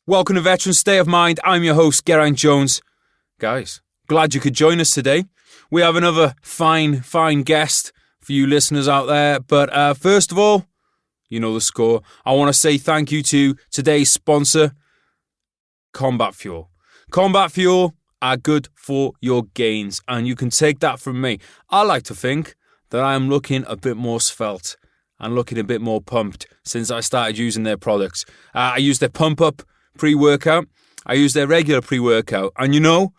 Welcome to Veteran State of Mind. I'm your host, Geraint Jones. Guys, glad you could join us today. We have another fine guest for you listeners out there. But first of all, you know the score. I want to say thank you to today's sponsor, Combat Fuel. Combat Fuel are good for your gains, and you can take that from me. I like to think that I am looking a bit more svelte and looking a bit more pumped since I started using their products. I use their Pump Up pre-workout. I use their regular pre-workout. And you know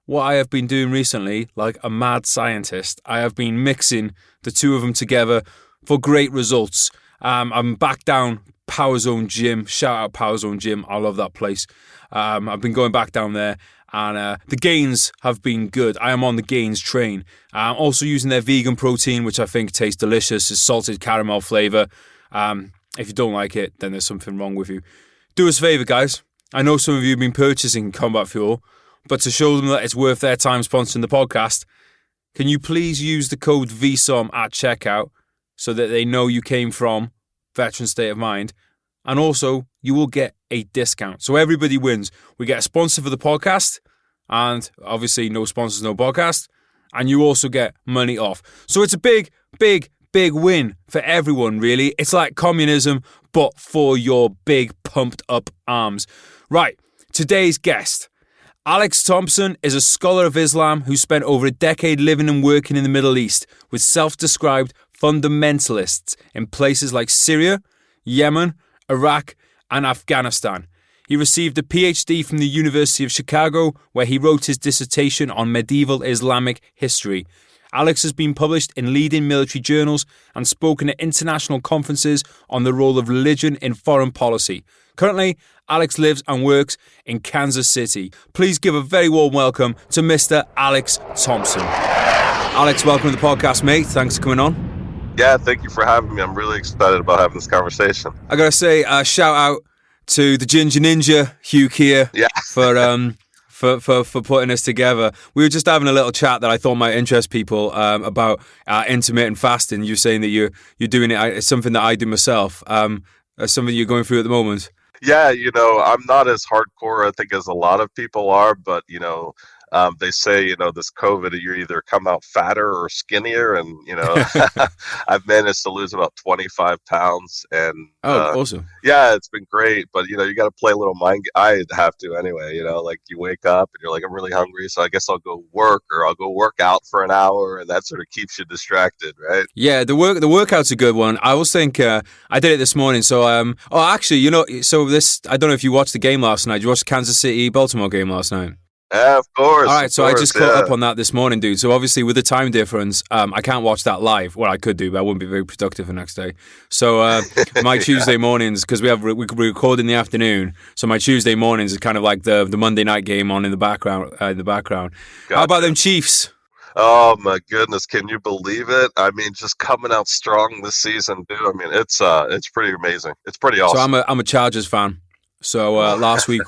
what I have been doing recently, like a mad scientist? I have been mixing the two of them together for great results. I'm back down Power Zone Gym. Shout out Power Zone Gym. I love that place. I've been going back down there, and the gains have been good. I am on the gains train. I'm also using their vegan protein, which I think tastes delicious. It's salted caramel flavour. If you don't like it, then there's something wrong with you. Do us a favour, guys. I know some of you have been purchasing Combat Fuel, but to show them that it's worth their time sponsoring the podcast, can you please use the code VSOM at checkout so that they know you came from Veteran State of Mind? And also, you will get a discount. So everybody wins. We get a sponsor for the podcast, and obviously no sponsors, no podcast. And you also get money off. So it's a big win for everyone, really. It's like communism, but for your big pumped up arms. Right, today's guest. Alex Thompson is a scholar of Islam who spent over a decade living and working in the Middle East with self-described fundamentalists in places like Syria, Yemen, Iraq, and Afghanistan. He received a Ph.D. from the University of Chicago, where he wrote his dissertation on medieval Islamic history. Alex has been published in leading military journals and spoken at international conferences on the role of religion in foreign policy. Currently, Alex lives and works in Kansas City. Please give a very warm welcome to Mr. Alex Thompson. Alex, welcome to the podcast, mate. Thanks for coming on. Yeah, thank you for having me. I'm really excited about having this conversation. I gotta say, shout out to the Ginger Ninja, Hugh Keir, for putting us together. We were just having a little chat that I thought might interest people about intermittent fasting. You're saying that you're doing it. It's something that I do myself. Something you're going through at the moment. Yeah, I'm not as hardcore, I think, as a lot of people are, but, they say, this COVID, you either come out fatter or skinnier. And, I've managed to lose about 25 pounds. And awesome. Yeah, it's been great. But, you got to play a little mind. I have to anyway, like you wake up and you're like, I'm really hungry. So I guess I'll go work, or I'll go work out for an hour. And that sort of keeps you distracted, right? Yeah, the workout's a good one. I always think I did it this morning. So, actually, I don't know if you watched the game last night. Did you watch the Kansas City Baltimore game last night? Yeah, of course. All right, so I just caught up on that this morning, dude. So obviously with the time difference, I can't watch that live. Well, I could do, but I wouldn't be very productive the next day. So my Tuesday mornings, because we record in the afternoon, so my Tuesday mornings is kind of like the Monday night game on in the background. Gotcha. How about them Chiefs? Oh my goodness, can you believe it? I mean, just coming out strong this season, dude. I mean, it's pretty amazing. It's pretty awesome. So I'm a Chargers fan. So last week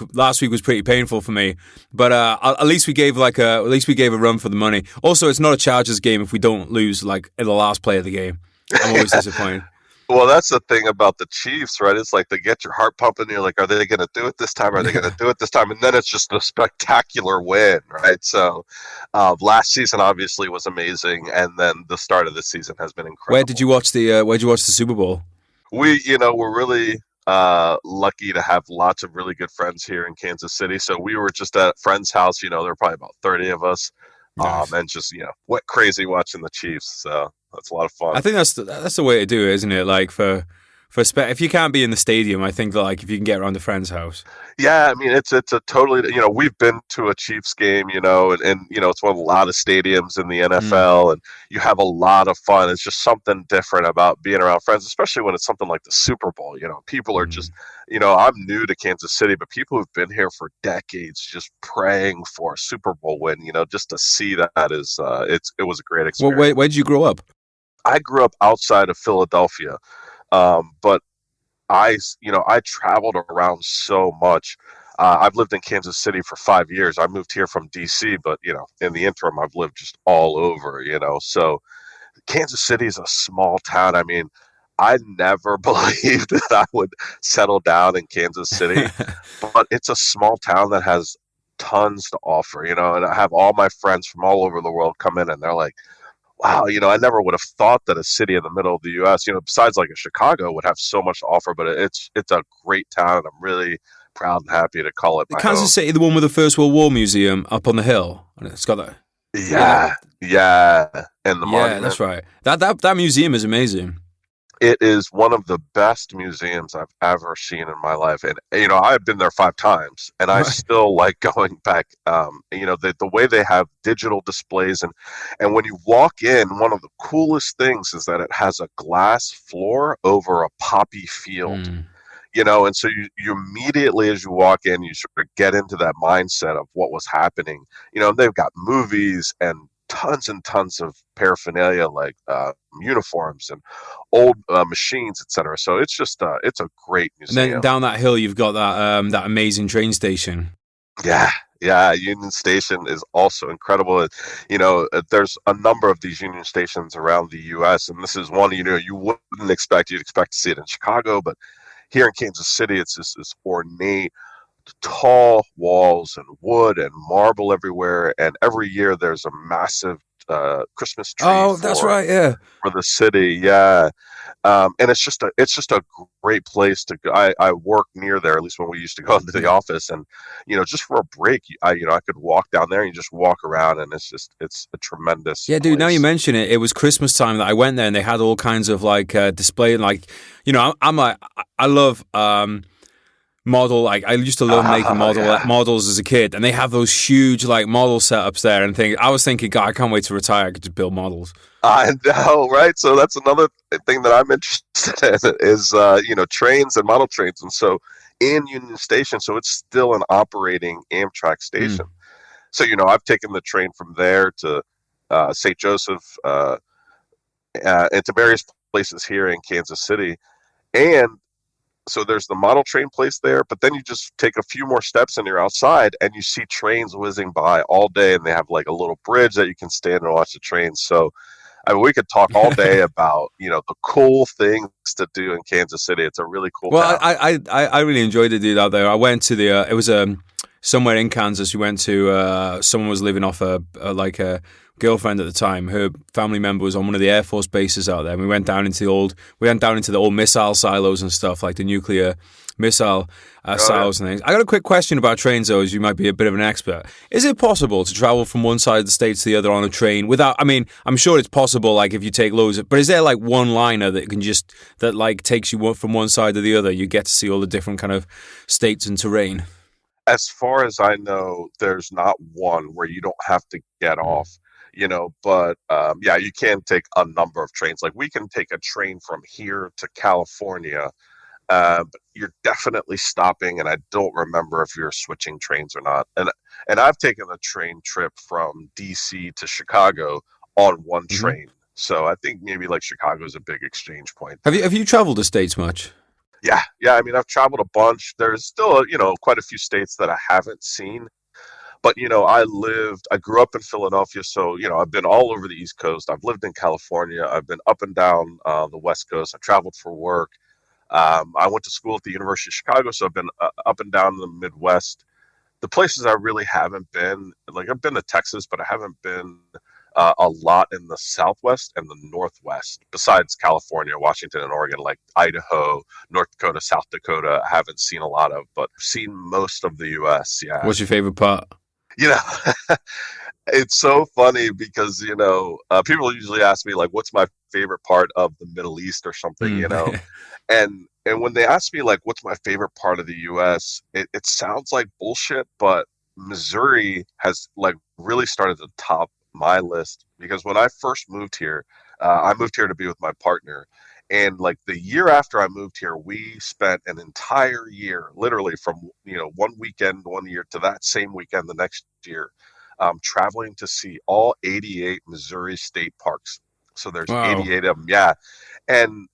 was pretty painful for me, but at least we gave a run for the money. Also, it's not a Chargers game if we don't lose like in the last play of the game. I'm always disappointed. Well, that's the thing about the Chiefs, right? It's like they get your heart pumping. You're like, are they going to do it this time? Are they going to do it this time? And then it's just a spectacular win, right? So last season obviously was amazing, and then the start of this season has been incredible. Where'd you watch the Super Bowl? We're really lucky to have lots of really good friends here in Kansas City. So we were just at a friend's house. There were probably about 30 of us. Nice. And just went crazy watching the Chiefs. So that's a lot of fun. I think that's the way to do it, isn't it? Like if you can't be in the stadium, I think that like if you can get around a friend's house. Yeah, I mean it's a totally we've been to a Chiefs game, and it's one of a lot of stadiums in the NFL, and you have a lot of fun. It's just something different about being around friends, especially when it's something like the Super Bowl. People are just I'm new to Kansas City, but people who've been here for decades just praying for a Super Bowl win. Just to see that is it was a great experience. Well, where did you grow up? I grew up outside of Philadelphia. But I traveled around so much. I've lived in Kansas City for 5 years. I moved here from DC, but in the interim, I've lived just all over. So Kansas City is a small town. I mean, I never believed that I would settle down in Kansas City, but it's a small town that has tons to offer, and I have all my friends from all over the world come in and they're like, wow, I never would have thought that a city in the middle of the US, besides like a Chicago would have so much to offer, but it's a great town and I'm really proud and happy to call it The my Kansas home. City, the one with the First World War museum up on the hill. And it's got that. Yeah, Yeah, yeah, and the yeah, monument. that's right. That museum is amazing. It is one of the best museums I've ever seen in my life. And, I've been there 5 times and I Right. still like going back. The way they have digital displays and when you walk in, one of the coolest things is that it has a glass floor over a poppy field. Mm. And so you immediately as you walk in, you sort of get into that mindset of what was happening. And they've got movies and tons of paraphernalia like uniforms and old machines, etc. So it's a great And then museum. down that hill, you've got that amazing train station. Yeah, yeah. Union Station is also incredible. There's a number of these Union Stations around the U.S., and this is one. You wouldn't expect. You'd expect to see it in Chicago, but here in Kansas City, it's just this ornate, tall walls and wood and marble everywhere. And every year there's a massive Christmas tree Oh, that's right. Yeah. for the city. Yeah, and it's just a great place to go. I work near there, at least when we used to go into the office, and just for a break, I could walk down there and you just walk around, and it's a tremendous Yeah, dude. Now you place. mention it, it was Christmas time that I went there, and they had all kinds of like display, and like, I'm like, I love model. Like, I used to love making Yeah. models as a kid, and they have those huge like model setups there. And I was thinking, God, I can't wait to retire. I could just build models. I know, right? So that's another thing that I'm interested in is trains and model trains, and so in Union Station, so it's still an operating Amtrak Mm. station. So I've taken the train from there to St. Joseph and to various places here in Kansas City, and so there's the model train place there, but then you just take a few more steps and you're outside and you see trains whizzing by all day, and they have like a little bridge that you can stand and watch the trains. So I mean, we could talk all day about the cool things to do in Kansas City. It's a really cool Well, town. I really enjoyed it, dude. Out there, I went to the. It was somewhere in Kansas. We went to. Someone was living off a girlfriend at the time. Her family member was on one of the Air Force bases out there. And we went down into the old missile silos and stuff, like the nuclear missile Oh yeah. silos and things. I got a quick question about trains, though, as you might be a bit of an expert. Is it possible to travel from one side of the state to the other on a train without? I mean, I'm sure it's possible, like if you take loads of. But is there like one liner that like takes you from one side to the other? You get to see all the different kind of states and terrain. As far as I know, there's not one where you don't have to get Mm. off. But yeah, you can take a number of trains. Like we can take a train from here to California, but you're definitely stopping, and I don't remember if you're switching trains or not. And I've taken a train trip from DC to Chicago on one Mm-hmm. train. So I think maybe like Chicago is a big exchange point. Have you traveled the states much? Yeah, yeah. I mean, I've traveled a bunch. There's still, quite a few states that I haven't seen. But I grew up in Philadelphia, so I've been all over the East Coast. I've lived in California. I've been up and down the West Coast. I traveled for work. I went to school at the University of Chicago, so I've been up and down the Midwest. The places I really haven't been, like I've been to Texas, but I haven't been a lot in the Southwest and the Northwest, besides California, Washington, and Oregon, like Idaho, North Dakota, South Dakota. I haven't seen a lot of, but I've seen most of the U.S. Yeah, What's your favorite part? you know, it's so funny because people usually ask me like, "What's my favorite part of the Middle East or something?" Mm. And when they ask me like what's my favorite part of the US, it sounds like bullshit, but Missouri has like really started to top my list because when I first moved here, I moved here to be with my partner. And like the year after I moved here, we spent an entire year, literally from one weekend one year to that same weekend the next year, traveling to see all 88 Missouri state parks. So there's Wow. 88 of them, yeah. And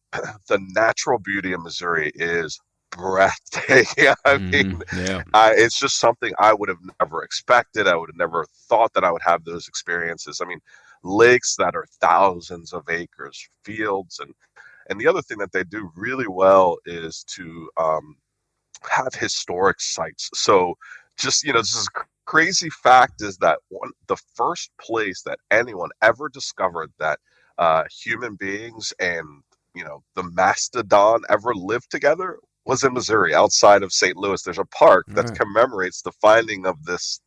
the natural beauty of Missouri is breathtaking. I Hmm. mean, Yeah. it's just something I would have never expected. I would have never thought that I would have those experiences. I mean, lakes that are thousands of acres, fields, And the other thing that they do really well is to have historic sites. So just, this is crazy fact is that the first place that anyone ever discovered that human beings and, the mastodon ever lived together was in Missouri, outside of St. Louis. There's a park that Right. commemorates the finding of this,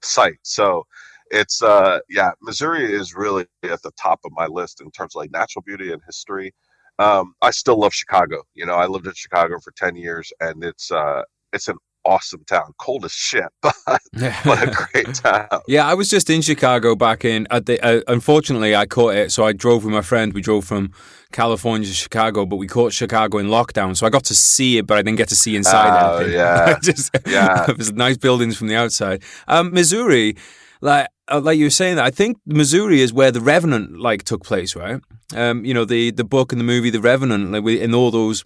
site. So it's, yeah, Missouri is really at the top of my list in terms of like natural beauty and history. I still love Chicago. I lived in Chicago for 10 years, and it's an awesome town. Cold as shit, but a great town. Yeah, I was just in Chicago back in. Unfortunately, I caught it, so I drove with my friend. We drove from California to Chicago, but we caught Chicago in lockdown, so I got to see it, but I didn't get to see inside Oh anything. yeah, yeah. It was nice buildings from the outside. Missouri, like you were saying, that I think Missouri is where The Revenant took place, right? The book and the movie The Revenant, in all those.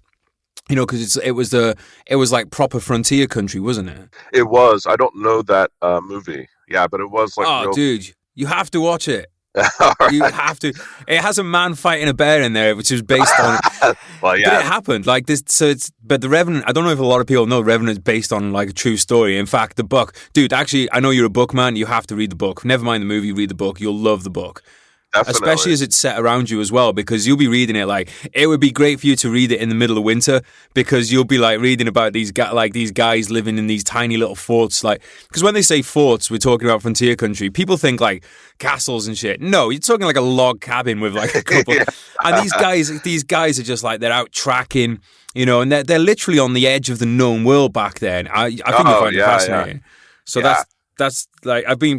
Because it was like proper frontier country, wasn't it? It was. I don't know that movie. Yeah, but it was like Oh, real. dude, you have to watch it. All You right. have to. It has a man fighting a bear in there, which is based on. Well, But yeah, it happened like this. So it's. But The Revenant. I don't know if a lot of people know Revenant is based on like a true story. In fact, the book, dude. Actually, I know you're a book man. You have to read the book. Never mind the movie. Read the book. You'll love the book. Especially definitely. as it's set around you as well, because you'll be reading it it would be great for you to read it in the middle of winter, because you'll be reading about these guys living in these tiny little forts, because when they say forts, we're talking about frontier country. People think castles and shit. No, you're talking a log cabin with a couple. Yeah. And these guys are just they're out tracking, and they're literally on the edge of the known world back then. I think you'll Oh find it yeah, yeah, fascinating. So yeah. that's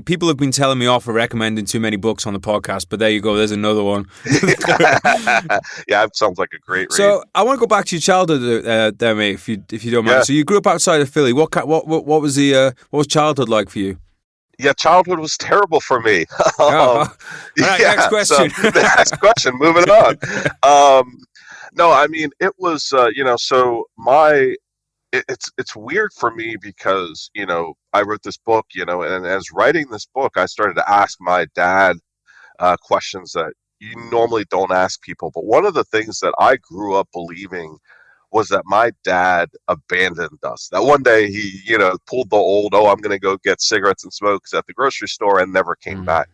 people have been telling me off for recommending too many books on the podcast, but there you go. There's another one. Yeah, it sounds like a great read. So I want to go back to your childhood, there, mate, if you don't mind. Yeah, So you grew up outside of Philly. What was what was childhood like for you? yeah. Childhood was terrible for me. Oh, all right, next Yeah. So question. the next question. Moving on. No, I mean it was. So it's weird for me because I wrote this book, and as writing this book, I started to ask my dad questions that you normally don't ask people. But one of the things that I grew up believing was that my dad abandoned us. That one day he, pulled the old, oh, I'm going to go get cigarettes and smokes at the grocery store, and never came Mm, back.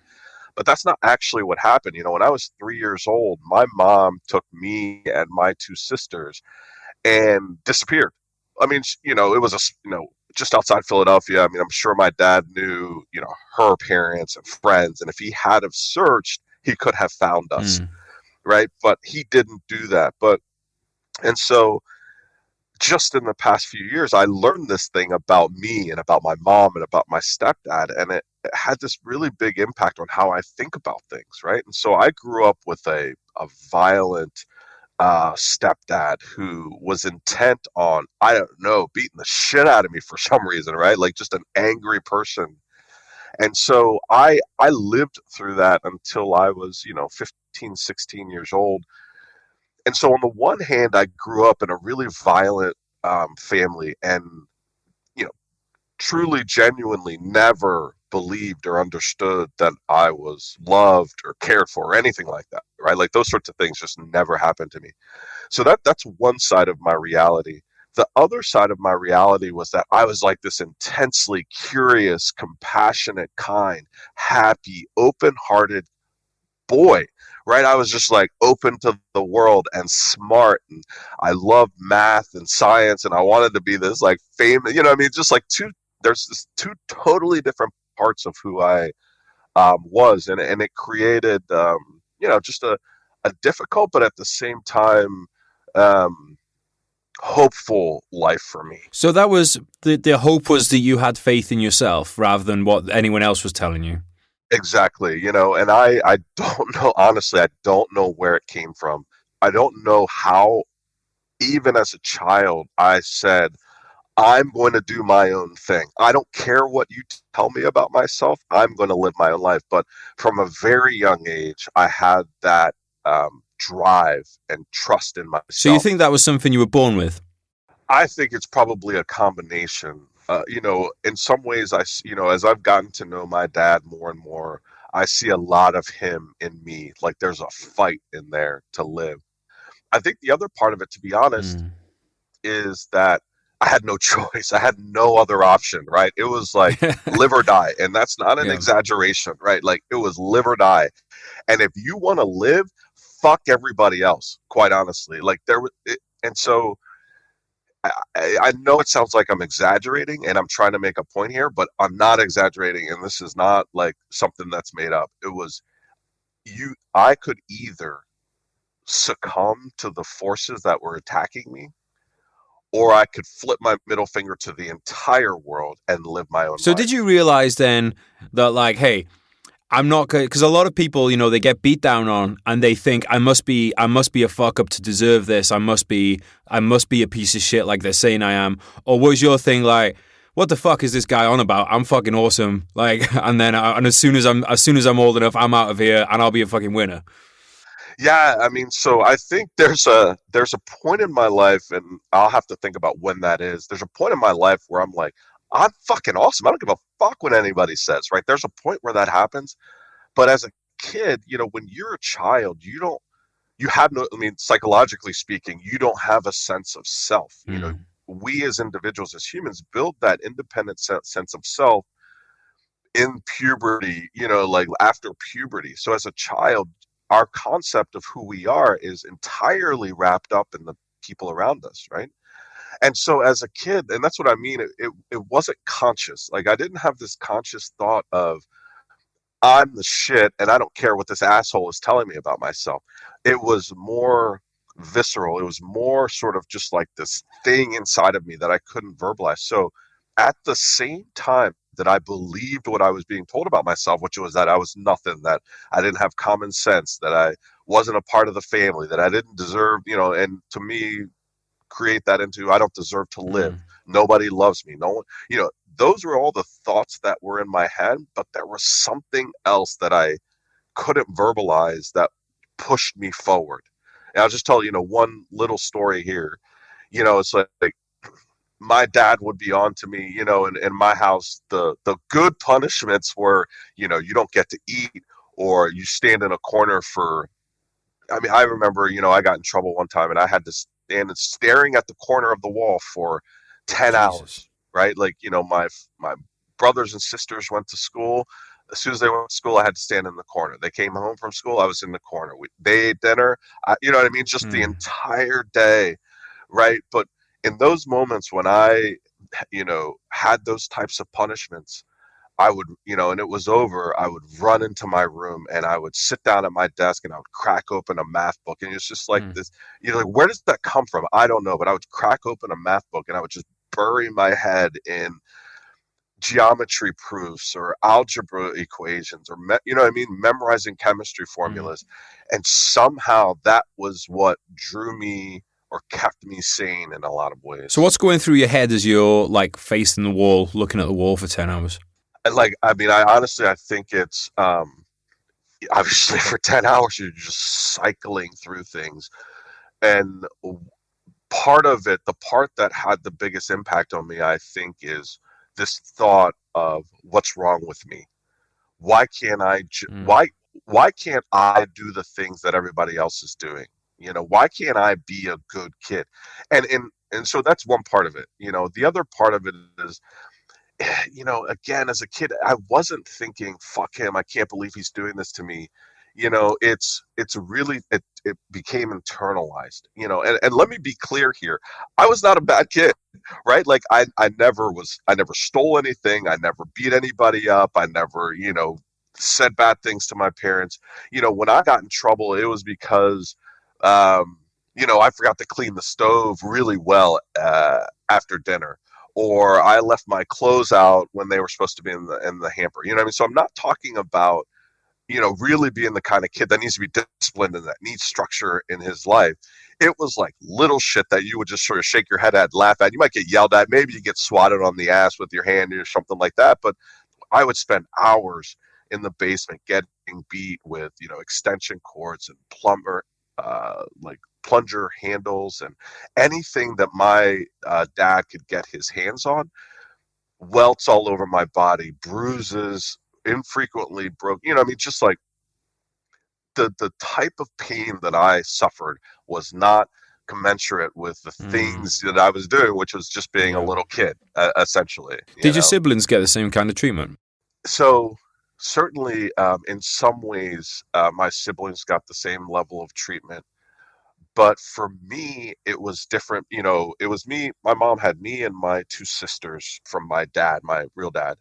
But that's not actually what happened. When I was 3 years old, my mom took me and my two sisters and disappeared. I mean, it was just outside Philadelphia. I mean, I'm sure my dad knew, her parents and friends, and if he had have searched, he could have found us, mm. right? But he didn't do that. And so just in the past few years, I learned this thing about me and about my mom and about my stepdad, and it had this really big impact on how I think about things, right? And so I grew up with a violent stepdad who was intent on, I don't know, beating the shit out of me for some reason, right? Like just an angry person. And so I lived through that until I was, 15, 16 years old. And so on the one hand, I grew up in a really violent family, and, you know, truly, genuinely never believed or understood that I was loved or cared for or anything like that, right? Like those sorts of things just never happened to me. So that's one side of my reality. The other side of my reality was that I was like this intensely curious, compassionate, kind, happy, open-hearted boy, right? I was just like open to the world and smart, and I loved math and science, and I wanted to be this like famous, what I mean, just like there's this two totally different parts of who I was, and it created, just a difficult, but at the same time, um, hopeful life for me. So that was the hope, was that you had faith in yourself rather than what anyone else was telling you. Exactly, and I don't know, honestly, I don't know where it came from. I don't know how, even as a child, I said, I'm going to do my own thing. I don't care what you tell me about myself. I'm going to live my own life. But from a very young age, I had that drive and trust in So you myself. think that was something you were born with? I think it's probably a combination. In some ways, as I've gotten to know my dad more and more, I see a lot of him in me. Like there's a fight in there to live. I think the other part of it, to be honest, Mm. is that I had no choice. I had no other option, right? It was like live or die. And that's not an Yeah. exaggeration, right? Like it was live or die. And if you want to live, fuck everybody else, quite honestly. Like and so I know it sounds like I'm exaggerating and I'm trying to make a point here, but I'm not exaggerating. And this is not like something that's made up. It was I could either succumb to the forces that were attacking me, or I could flip my middle finger to the entire world and live my own So did life. you realize then that, like, hey, I'm not, because a lot of people, they get beat down on and they think I must be a fuck up to deserve this. I must be a piece of shit like they're saying I am. Or was your thing like, what the fuck is this guy on about? I'm fucking awesome. Like, and as soon as I'm old enough, I'm out of here and I'll be a fucking winner. Yeah, I mean, so I think there's a point in my life, and I'll have to think about when that is. There's a point in my life where I'm like, I'm fucking awesome. I don't give a fuck what anybody says, right? There's a point where that happens. But as a kid, when you're a child, you have no, I mean, psychologically speaking, you don't have a sense of self. Mm. We as individuals, as humans, build that independent sense of self in puberty, like after puberty. So as a child, our concept of who we are is entirely wrapped up in the people around us, right? And so as a kid, and that's what I mean, it wasn't conscious. Like I didn't have this conscious thought of, I'm the shit and I don't care what this asshole is telling me about myself. It was more visceral. It was more sort of just like this thing inside of me that I couldn't verbalize. So at the same time that I believed what I was being told about myself, which was that I was nothing, that I didn't have common sense, that I wasn't a part of the family, that I didn't deserve, and to me, create that into I don't deserve to live. Mm. Nobody loves me. No one, those were all the thoughts that were in my head, but there was something else that I couldn't verbalize that pushed me forward. And I'll just tell one little story here. It's like my dad would be on to me, in my house, the good punishments were, you don't get to eat or you stand in a corner for, I mean, I remember, I got in trouble one time and I had to stand staring at the corner of the wall for 10 Jesus. hours, right? Like, my brothers and sisters went to school. As soon as they went to school, I had to stand in the corner. They came home from school, I was in the corner. They ate dinner, you know what I mean? Just the Mm. entire day, right? But in those moments when I, had those types of punishments, I would, and it was over, I would run into my room and I would sit down at my desk and I would crack open a math book. And it's just like Mm. this, like, where does that come from? I don't know. But I would crack open a math book and I would just bury my head in geometry proofs or algebra equations or, what I mean? Memorizing chemistry Mm. formulas. And somehow that was what drew me or kept me sane in a lot of So ways. what's going through your head as you're like facing the wall, looking at the wall for 10 hours? And like, I mean, I honestly, I think it's, obviously for 10 hours you're just cycling through things, and part of it, the part that had the biggest impact on me, I think, is this thought of what's wrong with me. why can't i Mm. why can't I do the things that everybody else is doing? Why can't I be a good kid? And so that's one part of it. The other part of it is, again, as a kid, I wasn't thinking, fuck him, I can't believe he's doing this to me. It's really, it became internalized, and let me be clear here. I was not a bad kid, right? Like I never stole anything. I never beat anybody up. I never, said bad things to my parents. When I got in trouble, it was because, I forgot to clean the stove really well, after dinner, or I left my clothes out when they were supposed to be in the hamper. You know what I mean? So I'm not talking about, really being the kind of kid that needs to be disciplined and that needs structure in his life. It was like little shit that you would just sort of shake your head at, laugh at. You might get yelled at, maybe you get swatted on the ass with your hand or something like that. But I would spend hours in the basement getting beat with, extension cords and like plunger handles and anything that my dad could get his hands on. Welts all over my body, bruises, infrequently broke. I mean, just like the type of pain that I suffered was not commensurate with the Mm. things that I was doing, which was just being a Yeah. little kid, essentially, you Did your know. siblings get the same kind of treatment? So certainly, in some ways, my siblings got the same level of treatment. But for me, it was different. You know, it was me. My mom had me and my two sisters from my dad, my real dad.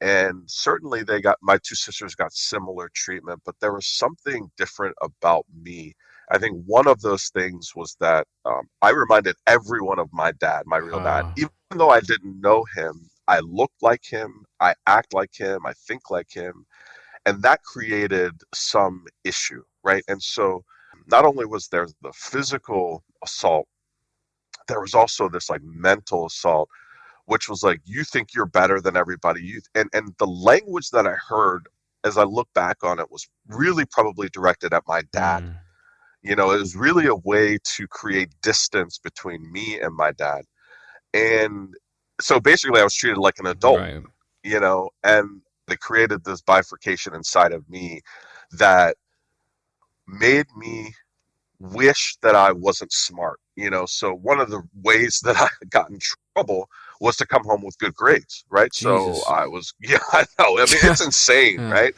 And certainly my two sisters got similar treatment, but there was something different about me. I think one of those things was that I reminded everyone of my dad, my real dad. Ah. Even though I didn't know him, I looked like him, I act like him, I think like him. And that created some issue, right? And so not only was there the physical assault, there was also this like mental assault, which was like, you think you're better than everybody. And the language that I heard as I look back on it was really probably directed at my dad. Mm. You know, it was really a way to create distance between me and my dad. And so basically I was treated like an adult, Right. you know, and they created this bifurcation inside of me that made me wish that I wasn't smart, you know. So one of the ways that I got in trouble was to come home with good grades, right? So Jesus. I was, yeah, I know. I mean, it's insane, Yeah. right?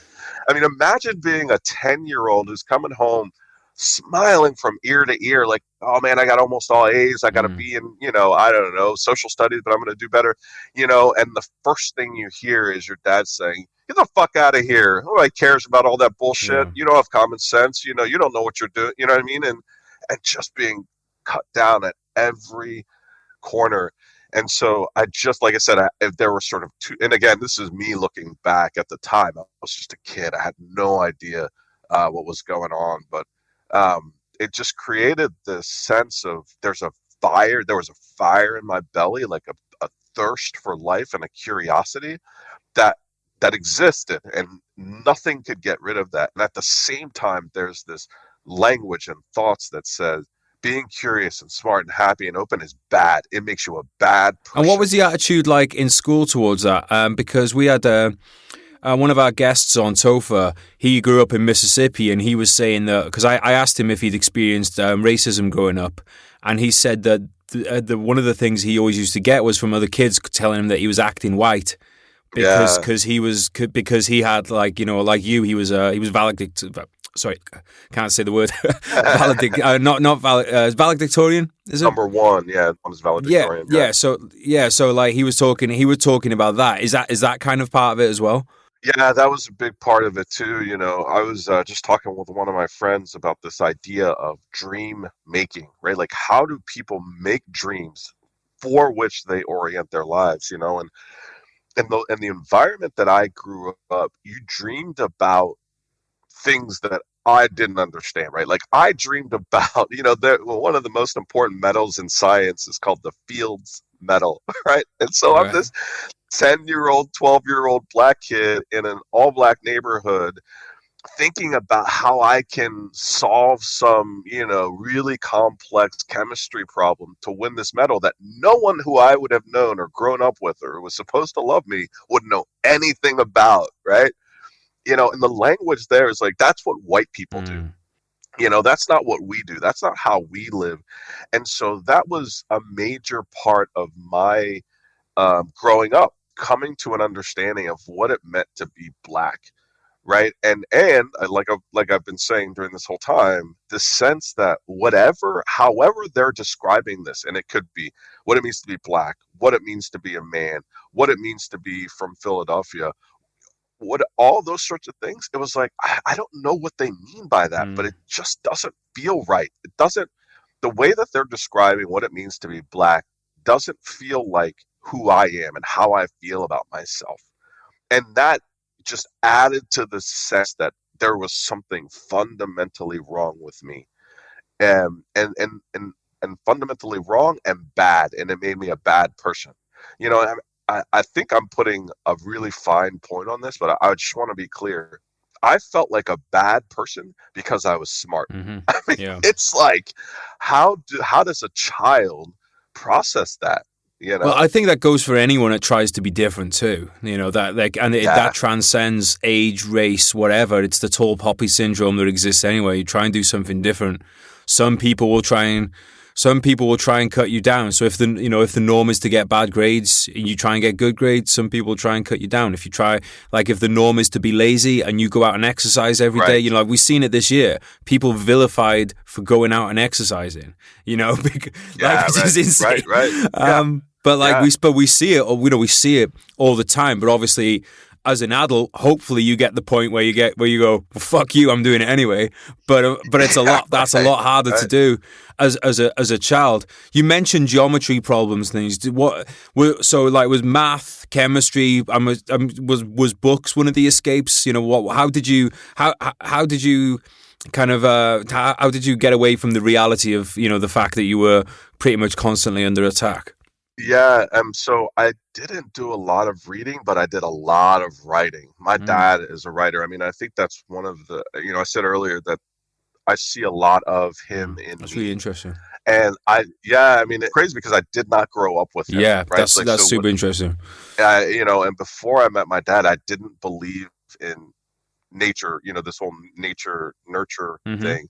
I mean, imagine being a 10-year-old who's coming home smiling from ear to ear, like, oh man, I got almost all A's. I got to Mm. be in, you know, I don't know, social studies, but I'm going to do better, you know. And the first thing you hear is your dad saying, get the fuck out of here. Nobody cares about all that bullshit. Yeah. You don't have common sense. You know, you don't know what you're doing. You know what I mean? And just being cut down at every corner. And so I just, like I said, if there were sort of two, and again, this is me looking back at the time. I was just a kid. I had no idea what was going on, but it just created this sense of there was a fire in my belly, like a thirst for life and a curiosity that existed, and nothing could get rid of that. And at the same time, there's this language and thoughts that says being curious and smart and happy and open is bad. It makes you a bad And what person. was the attitude like in school towards that? Because we had one of our guests on Topher. He grew up in Mississippi, and he was saying that because I asked him if he'd experienced racism growing up, and he said that one of the things he always used to get was from other kids telling him that he was acting white. Because Yeah. cause he was because he had like like you he was valedictorian. Sorry, can't say the word. Not valedictorian. Is it? Number one, yeah, one is Yeah, valedictorian. Yeah. yeah. So like he was talking about that. Is that kind of part of it as well? Yeah, that was a big part of it too. You know, I was just talking with one of my friends about this idea of dream making, right? Like, how do people make dreams for which they orient their lives? You know, and the environment that I grew up, you dreamed about things that I didn't understand, right? Like I dreamed about, one of the most important metals in science is called the Fields metal, right? And so I'm Right. this 10-year-old, 12-year-old black kid in an all black neighborhood thinking about how I can solve some, really complex chemistry problem to win this medal that no one who I would have known or grown up with or who was supposed to love me would know anything about, right? And the language there is like, that's what white people do. Mm. That's not what we do. That's not how we live. And so that was a major part of my growing up, coming to an understanding of what it meant to be black, right? And like I've been saying during this whole time, the sense that however they're describing this, and it could be what it means to be black, what it means to be a man, what it means to be from Philadelphia, what all those sorts of things, it was like I don't know what they mean by that, but Mm. it just doesn't feel right. It doesn't, the way that they're describing what it means to be black doesn't feel like who I am and how I feel about myself. And that just added to the sense that there was something fundamentally wrong with me. And fundamentally wrong and bad, and it made me a bad person. I think I'm putting a really fine point on this, but I just want to be clear. I felt like a bad person because I was smart. Mm-hmm. I mean, Yeah. it's like, how does a child process that? you Well, know? I think that goes for anyone that tries to be different too. You know that like, and Yeah, that transcends age, race, whatever. It's the tall poppy syndrome that exists anyway. You try and do something different. Some people will try and some people will try and cut you down. So if the norm is to get bad grades and you try and get good grades, some people will try and cut you down. If you try, like if the norm is to be lazy and you go out and exercise every day, right. like we've seen it this year, people vilified for going out and exercising. Like Yeah, it's right, just insane. right, right. Yeah, But like yeah, we see it, or we see it all the time. But obviously, as an adult, hopefully you get the point where you go, well, fuck you, I'm doing it anyway. But it's a yeah, lot. That's a right, lot harder to right. do as a child. You mentioned geometry problems, things. So like was math, chemistry, was books one of the escapes? How did you how did you kind of how did you get away from the reality of the fact that you were pretty much constantly under attack? Yeah, so I didn't do a lot of reading, but I did a lot of writing. My Mm, dad is a writer. I mean, I think that's one of the, I said earlier that I see a lot of him in that's really me. interesting. And yeah, I mean, it's crazy because I did not grow up with him, Yeah, right? that's Like, that's so super interesting. and before I met my dad, I didn't believe in nature, this whole nature nurture Hmm. thing.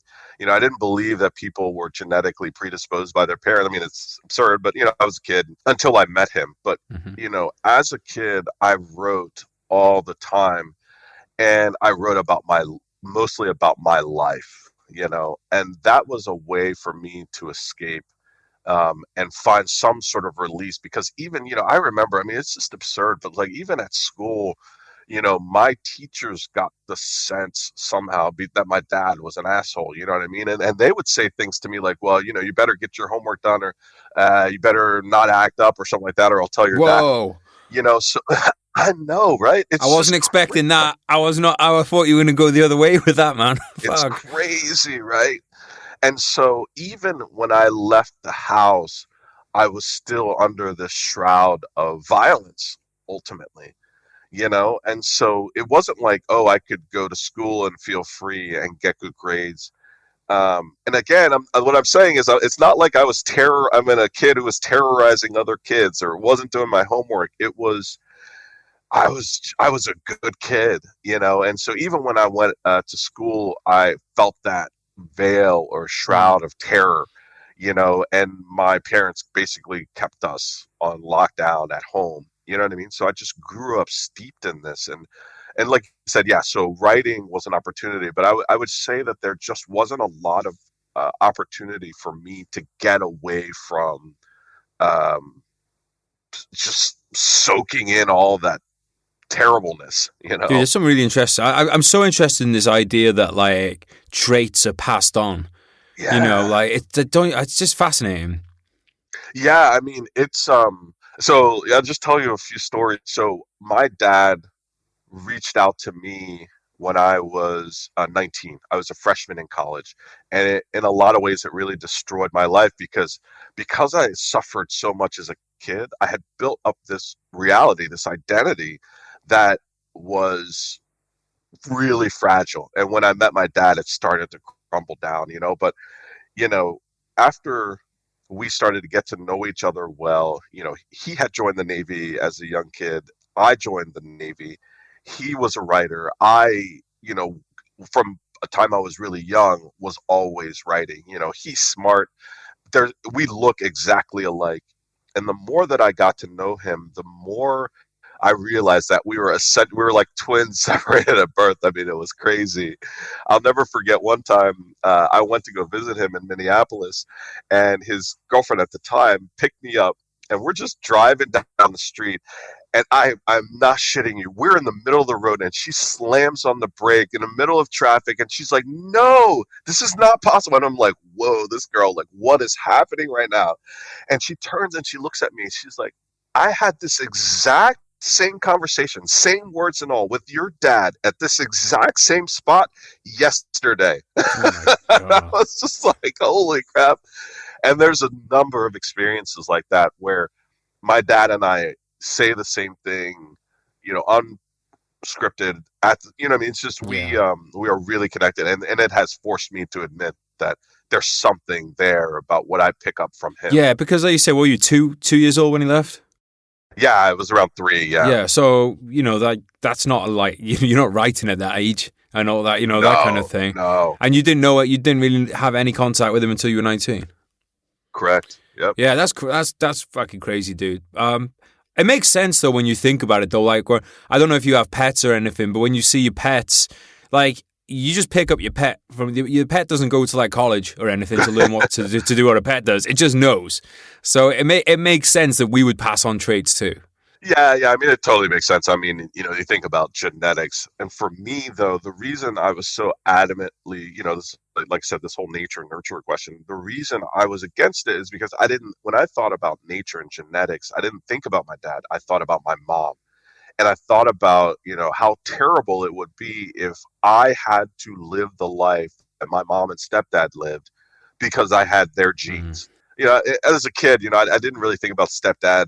I didn't believe that people were genetically predisposed by their parents. I mean, it's absurd, but I was a kid until I met him. But Hmm. as a kid, I wrote all the time, and I wrote about my mostly about my life, and that was a way for me to escape and find some sort of release. Because even I remember, I mean, it's just absurd, but like even at school, my teachers got the sense somehow that my dad was an asshole. You know what I mean? And they would say things to me like, well, you better get your homework done, or you better not act up or something like that, or I'll tell your dad. Whoa. So I know, right? I It's wasn't just expecting that. I was not. I thought you were going to go the other way with that, man. it's Fuck. crazy, right? And so even when I left the house, I was still under this shroud of violence ultimately. And so it wasn't like, oh, I could go to school and feel free and get good grades. And again, what I'm saying is, it's not like I'm a kid who was terrorizing other kids or wasn't doing my homework. I was a good kid, and so even when I went to school, I felt that veil or Mm. shroud of terror, and my parents basically kept us on lockdown at home. You know what I mean? So I just grew up steeped in this, and like I said, yeah. So writing was an opportunity, but I would say that there just wasn't a lot of opportunity for me to get away from um, just soaking in all that terribleness, Dude, there's something really interesting. I'm so interested in this idea that like traits are passed on. Yeah. Like it's just fascinating. Yeah, I mean, so yeah, I'll just tell you a few stories. So my dad reached out to me when I was 19. I was a freshman in college, and in a lot of ways, it really destroyed my life because I suffered so much as a kid. I had built up this reality, this identity that was really fragile. And when I met my dad, it started to crumble down. But you know, after we started to get to know each other well, he had joined the Navy as a young kid. I joined the Navy. He was a writer. From a time I was really young, was always writing. He's smart. We look exactly alike. And the more that I got to know him, the more I realized that we were like twins separated at birth. I mean, it was crazy. I'll never forget one time I went to go visit him in Minneapolis, and his girlfriend at the time picked me up, and we're just driving down the street, and I'm not shitting you. We're in the middle of the road, and she slams on the brake in the middle of traffic, and she's like, "No, this is not possible." And I'm like, "Whoa, this girl, like, what is happening right now?" And she turns and she looks at me, and she's like, "I had this exact same conversation, same words and all, with your dad at this exact same spot yesterday." Oh my I god. was just like, "Holy crap!" And there's a number of experiences like that where my dad and I say the same thing, unscripted. You know what I mean? It's just Yeah. we are really connected, and it has forced me to admit that there's something there about what I pick up from him. Yeah, because like you say, well, you 2 years old when he left. Yeah, it was around 3. Yeah. Yeah, so that's not like you're not writing at that age and all that, that kind of No, thing. no. And you didn't know it. You didn't really have any contact with him until you were 19. Correct. Yep. Yeah, that's fucking crazy, dude. It makes sense though when you think about it though. Like, I don't know if you have pets or anything, but when you see your pets, like you just pick up your pet from your pet doesn't go to like college or anything to learn what to do what a pet does. It just knows. So it makes sense that we would pass on traits too. Yeah. I mean, it totally makes sense. I mean, you think about genetics, and for me, though, the reason I was so adamantly, this, like I said, this whole nature and nurture question, the reason I was against it is because when I thought about nature and genetics, I didn't think about my dad. I thought about my mom. And I thought about, how terrible it would be if I had to live the life that my mom and stepdad lived because I had their Mm. genes. As a kid, I didn't really think about stepdad.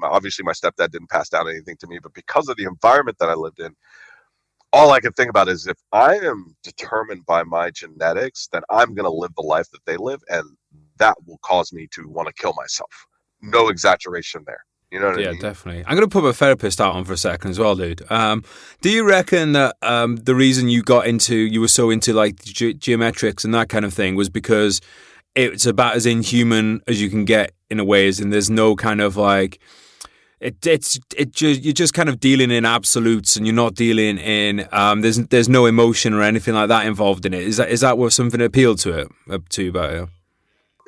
Obviously my stepdad didn't pass down anything to me, but because of the environment that I lived in, all I could think about is if I am determined by my genetics, then I'm going to live the life that they live, and that will cause me to want to kill myself. No exaggeration there. You know what I Yeah, mean? definitely. I'm going to put my therapist out on for a second as well, dude. Do you reckon that the reason you were so into like geometrics and that kind of thing was because it's about as inhuman as you can get in a way, as in there's no kind of like you're just kind of dealing in absolutes and you're not dealing in there's no emotion or anything like that involved in it. Is that what something appealed to you about it?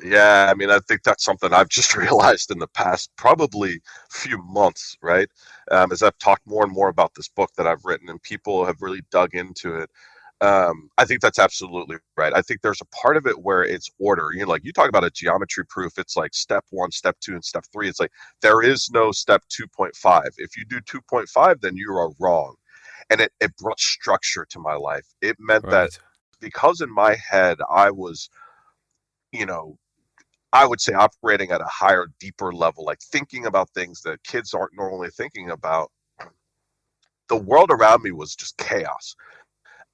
Yeah, I mean, I think that's something I've just realized in the past probably few months, right? As I've talked more and more about this book that I've written and people have really dug into it. I think that's absolutely right. I think there's a part of it where it's order. Like you talk about a geometry proof, it's like step 1, step 2, and step 3. It's like there is no step 2.5. If you do 2.5, then you are wrong. And it brought structure to my life. It meant that Right. because in my head I was, you know, I would say operating at a higher, deeper level, like thinking about things that kids aren't normally thinking about. The world around me was just chaos.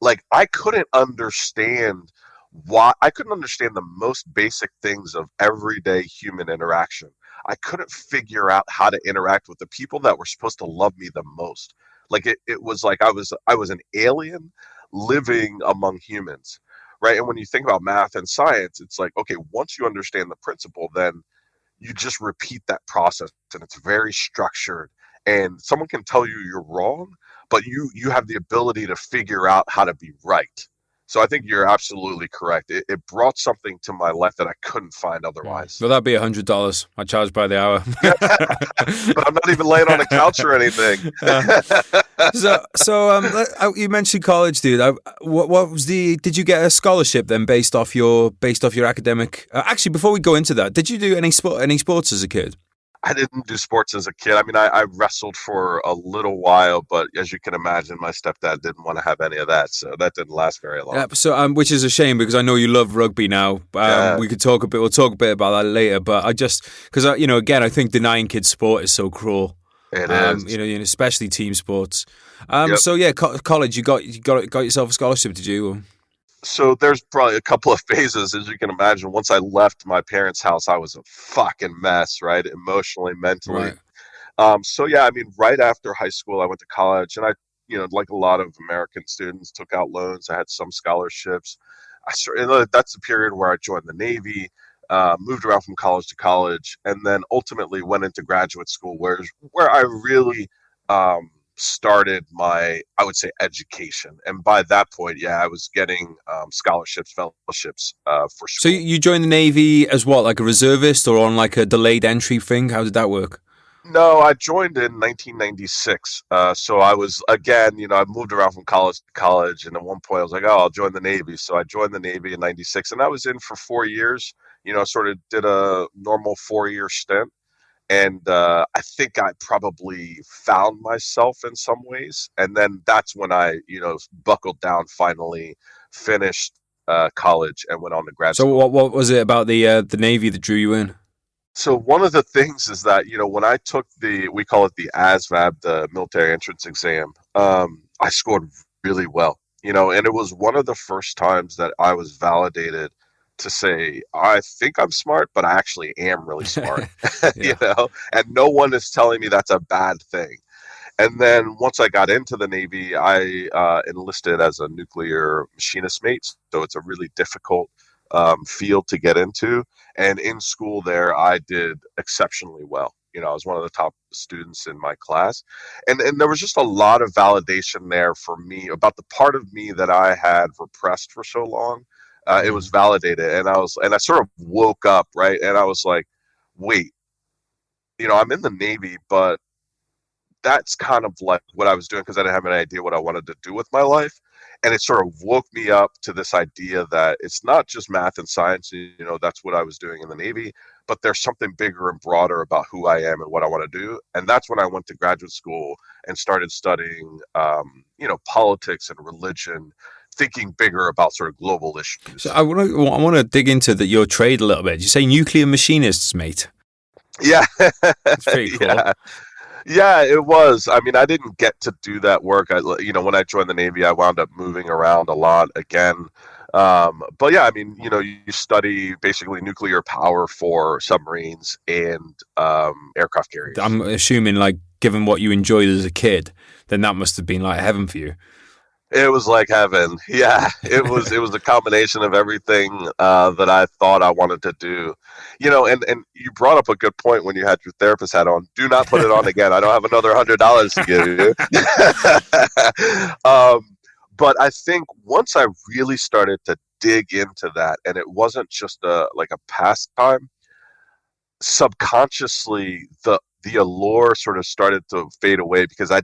Like I couldn't understand the most basic things of everyday human interaction. I couldn't figure out how to interact with the people that were supposed to love me the most. Like it was like I was an alien living among humans, right? And when you think about math and science, it's like, okay, once you understand the principle, then you just repeat that process, and it's very structured, and someone can tell you you're wrong, but you have the ability to figure out how to be right. So I think you're absolutely correct. It brought something to my life that I couldn't find otherwise. Well, that'd be $100. I charge by the hour. But I'm not even laying on a couch or anything. You mentioned college, dude. What was did you get a scholarship then based off your academic? Actually, before we go into that, did you do any sports as a kid? I didn't do sports as a kid. I mean, I wrestled for a little while, but as you can imagine, my stepdad didn't want to have any of that, so that didn't last very long. Yeah, so which is a shame because I know you love rugby now. Yeah, We'll talk a bit about that later. But I just because again, I think denying kids sport is so cruel. it is. Especially team sports. Yep. So yeah, college, you got yourself a scholarship, did you? So there's probably a couple of phases, as you can imagine. Once I left my parents' house, I was a fucking mess, right? Emotionally, mentally. Right. So yeah, I mean, right after high school, I went to college, and I, like a lot of American students, took out loans. I had some scholarships. That's the period where I joined the Navy, moved around from college to college, and then ultimately went into graduate school, where I really started my, I would say, education. And by that point, yeah, I was getting scholarships, fellowships for So school. you joined the Navy as what, like a reservist or on like a delayed entry thing? How did that work? No, I joined in 1996. So I was, again, I moved around from college to college. And at one point I was like, oh, I'll join the Navy. So I joined the Navy in 96, and I was in for 4 years, sort of did a normal 4-year stint. And I think I probably found myself in some ways. And then that's when I, buckled down, finally finished college and went on to grad So school. what was it about the Navy that drew you in? So one of the things is that, when I took we call it the ASVAB, the military entrance exam, I scored really well, and it was one of the first times that I was validated to say, I think I'm smart, but I actually am really smart, Yeah. and no one is telling me that's a bad thing. And then once I got into the Navy, I enlisted as a nuclear machinist mate. So it's a really difficult field to get into. And in school there, I did exceptionally well. I was one of the top students in my class. And there was just a lot of validation there for me about the part of me that I had repressed for so long. It was Mm. validated. And I sort of woke up, right? And I was like, wait, I'm in the Navy, but that's kind of like what I was doing because I didn't have any idea what I wanted to do with my life. And it sort of woke me up to this idea that it's not just math and science, that's what I was doing in the Navy, but there's something bigger and broader about who I am and what I want to do. And that's when I went to graduate school and started studying, politics and religion, thinking bigger about sort of global So issues. I want to dig into your trade a little bit. You say nuclear machinists, mate. Yeah. It's pretty cool. Yeah. Yeah, it was. I mean, I didn't get to do that work. When I joined the Navy, I wound up moving around a lot again. But yeah, I mean, you study basically nuclear power for submarines and aircraft carriers. I'm assuming, like, given what you enjoyed as a kid, then that must have been like heaven for you. It was like heaven. Yeah, it was. It was a combination of everything that I thought I wanted to do. And you brought up a good point when you had your therapist hat on. Do not put it on again. I don't have another $100 to give you. But I think once I really started to dig into that, and it wasn't just like a pastime, subconsciously the allure sort of started to fade away because um,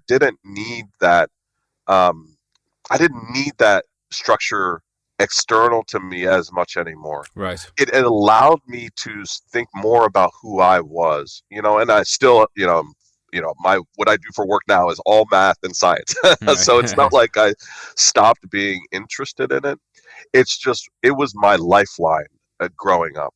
I didn't need that structure external to me as much anymore. Right. It allowed me to think more about who I was, and I still, my what I do for work now is all math and science. So it's not like I stopped being interested in it. It's just it was my lifeline growing up.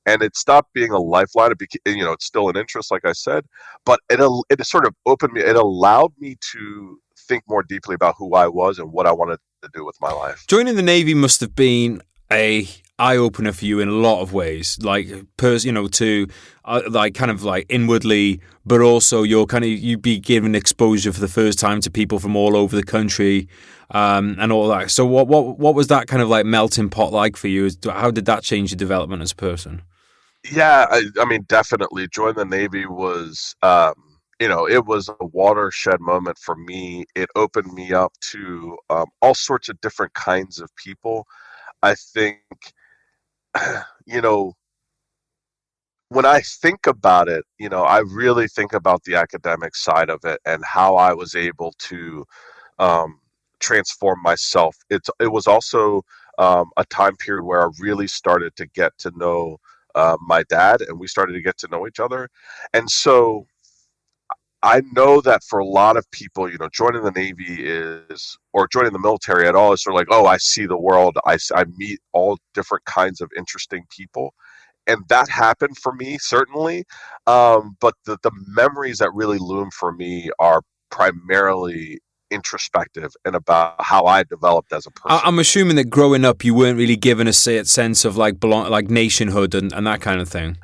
And it stopped being a lifeline. It became, it's still an interest, like I said, but it sort of opened me. It allowed me to think more deeply about who I was and what I wanted to do with my life. Joining the Navy must have been a eye opener for you in a lot of ways, like to like kind of like inwardly, but also you'd be given exposure for the first time to people from all over the country, and all that. So what was that kind of like melting pot like for you? How did that change your development as a person? Yeah, I mean, definitely. Joining the Navy was, it was a watershed moment for me. It opened me up to all sorts of different kinds of people. I think, you know, when I think about it, I really think about the academic side of it and how I was able to um, transform myself. It was also a time period where I really started to get to know my dad, and we started to get to know each other. And so I know that for a lot of people, joining the Navy or joining the military at all is sort of like, oh, I see the world. I meet all different kinds of interesting people. And that happened for me, certainly. But the memories that really loom for me are primarily introspective and about how I developed as a person. I'm assuming that growing up, you weren't really given a sense of like like nationhood and that kind of thing.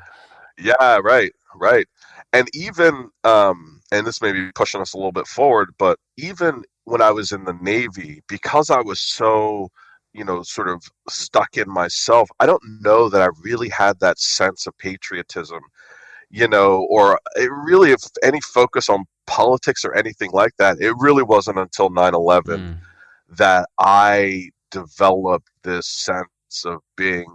Yeah, right, right. And even, and this may be pushing us a little bit forward, but even when I was in the Navy, because I was so, sort of stuck in myself, I don't know that I really had that sense of patriotism, or it really, if any focus on politics or anything like that, it really wasn't until 9/11 Mm. that I developed this sense of being,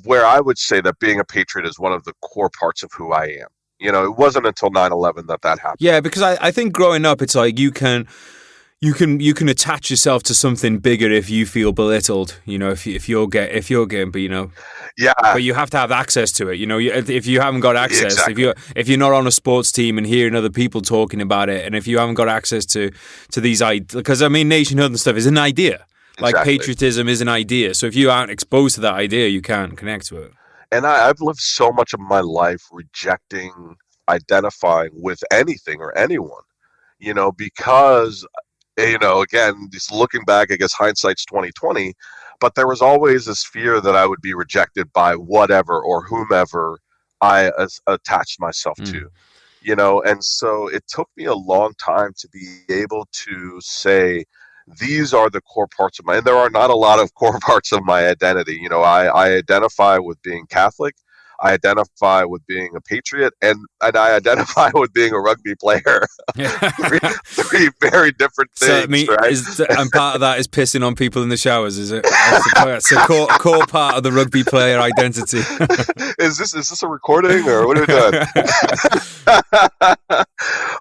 where I would say that being a patriot is one of the core parts of who I am. It wasn't until 9/11 that happened. Yeah, because I think growing up, it's like you can attach yourself to something bigger if you feel belittled. If you're getting, Yeah, but you have to have access to it. If you haven't got access, exactly. if you're not on a sports team and hearing other people talking about it, and if you haven't got access to these ideas, because I mean, nationhood and stuff is an idea. Like Exactly. patriotism is an idea. So if you aren't exposed to that idea, you can't connect to it. And I've lived so much of my life rejecting identifying with anything or anyone, because again, just looking back, I guess hindsight's 2020, but there was always this fear that I would be rejected by whatever or whomever I attached myself to. Mm. And so it took me a long time to be able to say, these are the core parts of and there are not a lot of core parts of my identity. I identify with being Catholic. I identify with being a patriot, and I identify with being a rugby player. three very different So, I things, mean, right? and part of that is pissing on people in the showers, is it? That's a core part of the rugby player identity. Is this a recording, or what are we doing?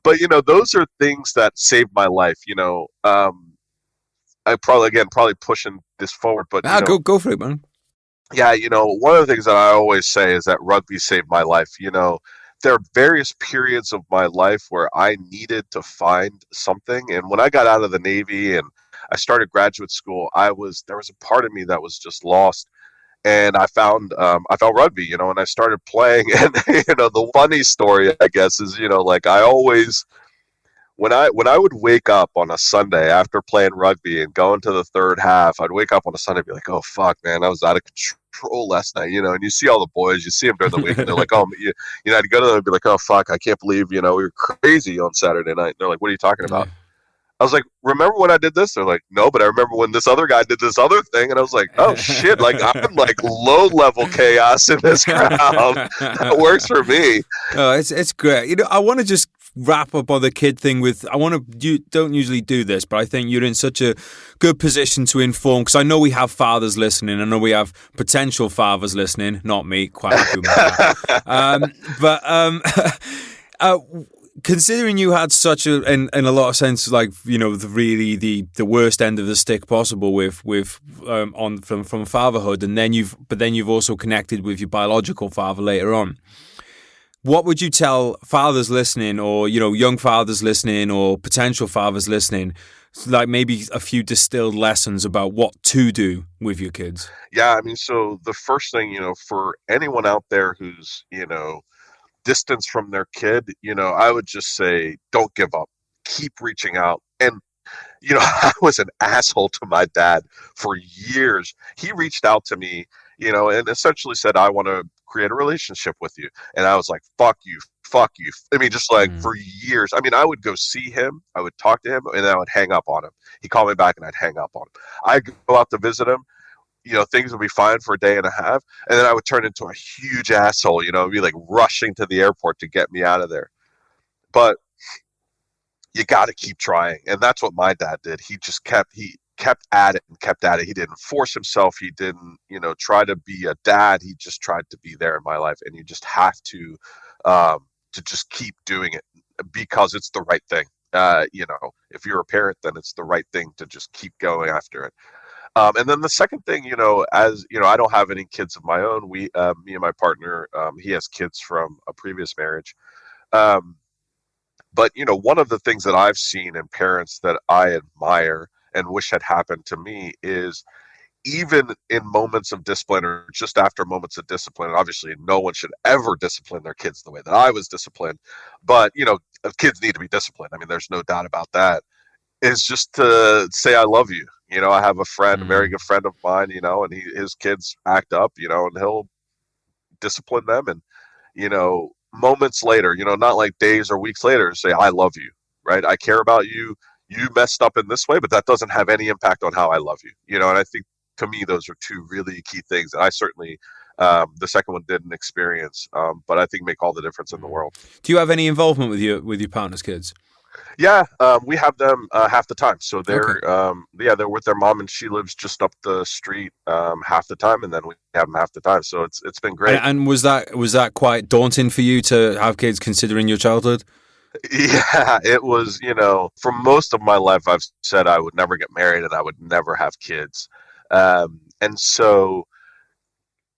But those are things that saved my life. I probably pushing this forward, but Go for it, man. yeah, one of the things that I always say is that rugby saved my life. There are various periods of my life where I needed to find something, and when I got out of the Navy and I started graduate school, there was a part of me that was just lost, and I found rugby, and I started playing, and the funny story, I guess, is like I always when I would wake up on a Sunday after playing rugby and going to the third half, I'd wake up on a Sunday and be like, "Oh fuck, man, I was out of control last night." And you see all the boys, you see them during the week, and they're like, "Oh, I'd go to them and be like, "Oh fuck, I can't believe we were crazy on Saturday night." And they're like, "What are you talking about?" Yeah. I was like, "Remember when I did this?" They're like, "No, but I remember when this other guy did this other thing." And I was like, "Oh shit, like I'm like low level chaos in this crowd." That works for me. Oh, it's great. I want to just wrap up on the kid thing with. You don't usually do this, but I think you're in such a good position to inform, because I know we have fathers listening. I know we have potential fathers listening. Not me, quite happy with that. Considering you had such in a lot of sense, like the worst end of the stick possible from fatherhood, and then you've also connected with your biological father later on. What would you tell fathers listening, or young fathers listening, or potential fathers listening, like maybe a few distilled lessons about what to do with your kids? Yeah, I mean, so the first thing, for anyone out there who's distance from their kid, I would just say, don't give up. Keep reaching out. And, I was an asshole to my dad for years. He reached out to me, and essentially said, I want to create a relationship with you. And I was like, fuck you, fuck you. I mean, just like for years. I mean, I would go see him, I would talk to him, and then I would hang up on him. He'd call me back and I'd hang up on him. I'd go out to visit him. Things would be fine for a day and a half, and then I would turn into a huge asshole, be like rushing to the airport to get me out of there. But you got to keep trying, and that's what my dad did. He kept at it and kept at it. He didn't force himself. He didn't, try to be a dad. He just tried to be there in my life, and you just have to just keep doing it because it's the right thing. If you're a parent, then it's the right thing to just keep going after it. And then the second thing, as I don't have any kids of my own. Me and my partner, he has kids from a previous marriage. Um, but one of the things that I've seen in parents that I admire and wish had happened to me is, even in moments of discipline or just after moments of discipline, and obviously no one should ever discipline their kids the way that I was disciplined, but kids need to be disciplined. I mean, there's no doubt about that. Is just to say I love you. I have a friend, a very good friend of mine, and his kids act up, and he'll discipline them, and moments later, not like days or weeks later, say I love you, right? I care about you. You messed up in this way, but that doesn't have any impact on how I love you. And I think, to me, those are two really key things that I certainly, the second one, didn't experience, but I think make all the difference in the world. Do you have any involvement with your partner's kids? Yeah, we have them half the time. So Okay. they're with their mom, and she lives just up the street half the time, and then we have them half the time. So it's been great. And was that quite daunting for you to have kids, considering your childhood? Yeah, it was. For most of my life, I've said I would never get married and I would never have kids. And so,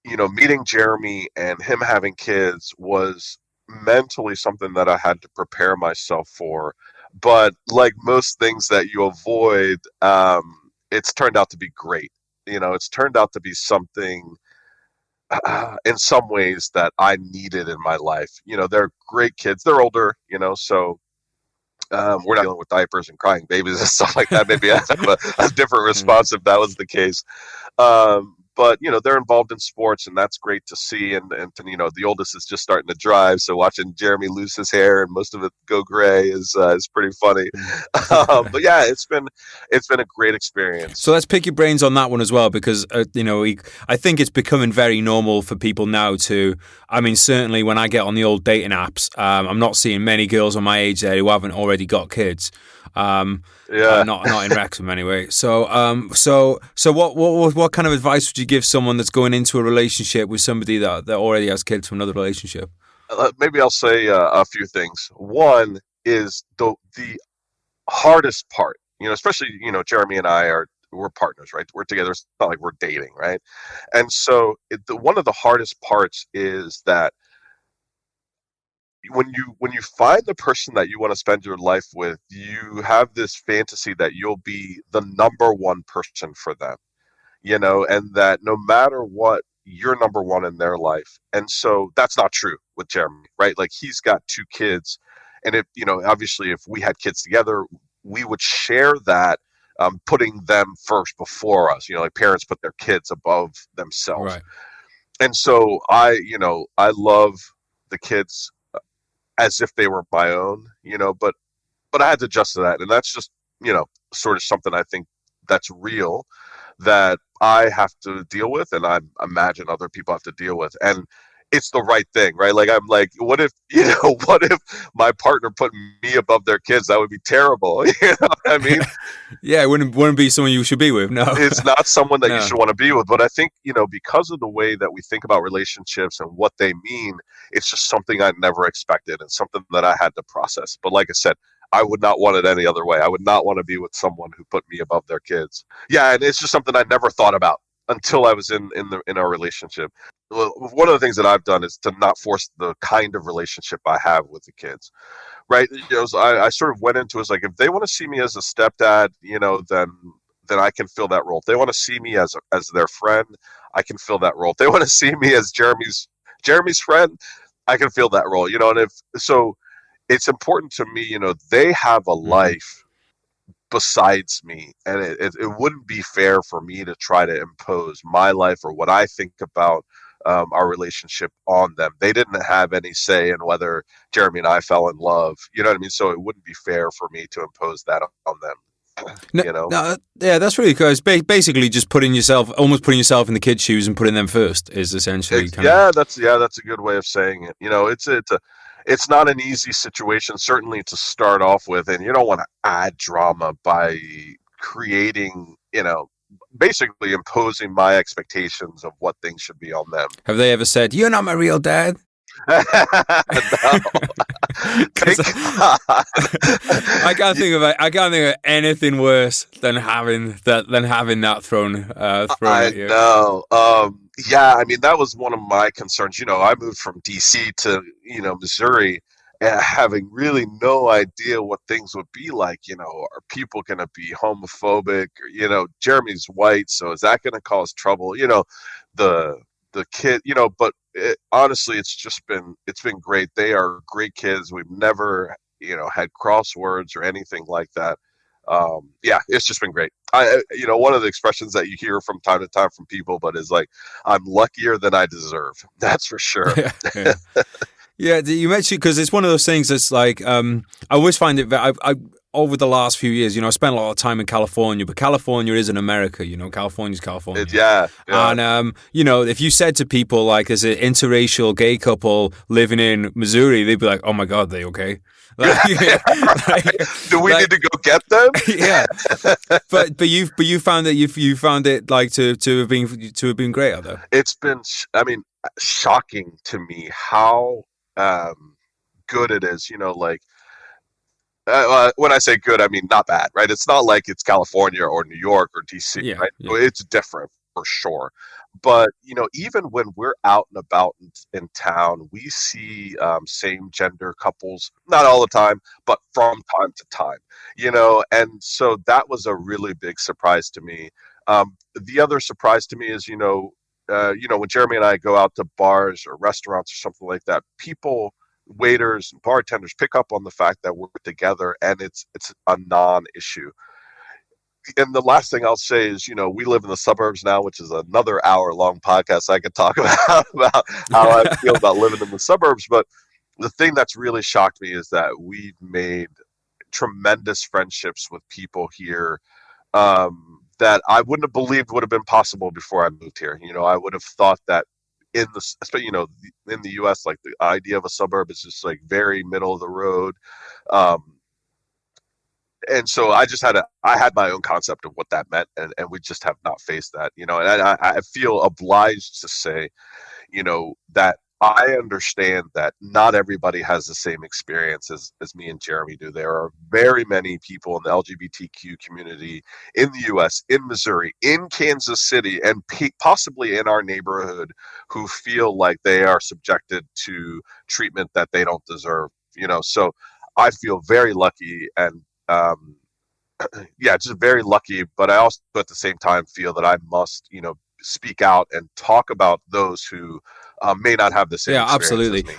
meeting Jeremy and him having kids was mentally something that I had to prepare myself for. But like most things that you avoid, it's turned out to be great. It's turned out to be something in some ways that I needed in my life. They're great kids. They're older, so we're not dealing with diapers and crying babies and stuff like that. Maybe I'd have a different response if that was the case. But they're involved in sports, and that's great to see. And the oldest is just starting to drive, so watching Jeremy lose his hair and most of it go gray is pretty funny. But yeah, it's been a great experience. So let's pick your brains on that one as well, because I think it's becoming very normal for people now to. I mean, certainly when I get on the old dating apps, I'm not seeing many girls on my age there who haven't already got kids. Not in Wrexham anyway. So what kind of advice would you give someone that's going into a relationship with somebody that already has kids from another relationship? Maybe I'll say a few things. One is the hardest part. Especially Jeremy and we're partners, right? We're together. It's not like we're dating, right? And so one of the hardest parts is that when you find the person that you want to spend your life with, you have this fantasy that you'll be the number one person for them, and that no matter what, you're number one in their life. And so that's not true with Jeremy, right? Like, he's got 2 kids, and if obviously if we had kids together, we would share that, putting them first before us. Like parents put their kids above themselves. Right. And so I love the kids as if they were my own, but I had to adjust to that. And that's just, sort of something I think that's real, that I have to deal with, and I imagine other people have to deal with. And it's the right thing, right? Like, I'm like, what if my partner put me above their kids? That would be terrible. You know what I mean? Yeah, it wouldn't be someone you should be with. No, it's not someone that you should want to be with. But I think, because of the way that we think about relationships and what they mean, it's just something I never expected and something that I had to process. But like I said, I would not want it any other way. I would not want to be with someone who put me above their kids. Yeah, and it's just something I never thought about until I was in our relationship. Well, one of the things that I've done is to not force the kind of relationship I have with the kids, right? So I sort of went into it as like, if they want to see me as a stepdad, then I can fill that role. If they want to see me as their friend, I can fill that role. If they want to see me as Jeremy's friend, I can fill that role. And it's important to me, they have a life besides me, and it wouldn't be fair for me to try to impose my life or what I think about our relationship on them. They didn't have any say in whether Jeremy and I fell in love. You know what I mean? So it wouldn't be fair for me to impose that on them. No, yeah, that's really cool. It's basically just almost putting yourself in the kids' shoes and putting them first is essentially. That's a good way of saying it. It's not an easy situation, certainly to start off with, and you don't want to add drama by creating, basically imposing my expectations of what things should be on them. Have they ever said, "You're not my real dad"? No. I can't think of anything worse than having that thrown at you. I know. Yeah, I mean, that was one of my concerns. I moved from DC to Missouri, having really no idea what things would be like. Are people going to be homophobic? Jeremy's white, so is that going to cause trouble? The kid, but honestly, it's been great. They are great kids. We've never, had crosswords or anything like that. Yeah, it's just been great. One of the expressions that you hear from time to time from people, but is like, I'm luckier than I deserve. That's for sure. Yeah. Yeah, you mentioned, because it's one of those things that's like, I always find it, over the last few years, I spent a lot of time in California, but California isn't America, California's California. Yeah. And, if you said to people, like, as an interracial gay couple living in Missouri, they'd be like, oh my God, they okay? Do we need to go get them? Yeah. But you found that you found it like to have been great out there. It's been, shocking to me how good it is. When I say good, I mean not bad, right? It's not like it's California or New York or DC, right? Yeah. It's different for sure. But, even when we're out and about in town, we see same gender couples, not all the time, but from time to time, and so that was a really big surprise to me. The other surprise to me is, when Jeremy and I go out to bars or restaurants or something like that, people waiters, bartenders pick up on the fact that we're together, and it's a non-issue. And the last thing I'll say is, we live in the suburbs now, which is another hour-long podcast I could talk about how I feel about living in the suburbs. But the thing that's really shocked me is that we've made tremendous friendships with people here that I wouldn't have believed would have been possible before I moved here. I would have thought that in the U.S., like the idea of a suburb is just like very middle of the road. Um, and so I had my own concept of what that meant, and we just have not faced that, and I feel obliged to say, that I understand that not everybody has the same experience as me and Jeremy do. There are very many people in the LGBTQ community in the U.S., in Missouri, in Kansas City, and possibly in our neighborhood who feel like they are subjected to treatment that they don't deserve. So I feel very lucky, and yeah, just very lucky. But I also, at the same time, feel that I must, speak out and talk about those who may not have the same Yeah, experience absolutely. as me.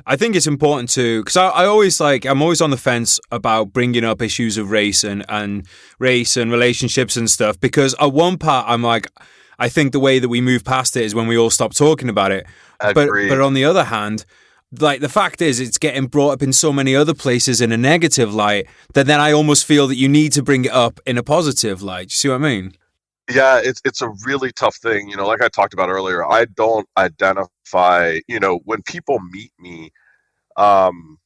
I think it's important to, because I'm always on the fence about bringing up issues of race and race and relationships and stuff, because at one part I'm like, I think the way that we move past it is when we all stop talking about it. Agreed. But on the other hand, like the fact is it's getting brought up in so many other places in a negative light that then I almost feel that you need to bring it up in a positive light. Do you see what I mean? Yeah, it's a really tough thing. Like I talked about earlier, I don't identify, when people meet me, um,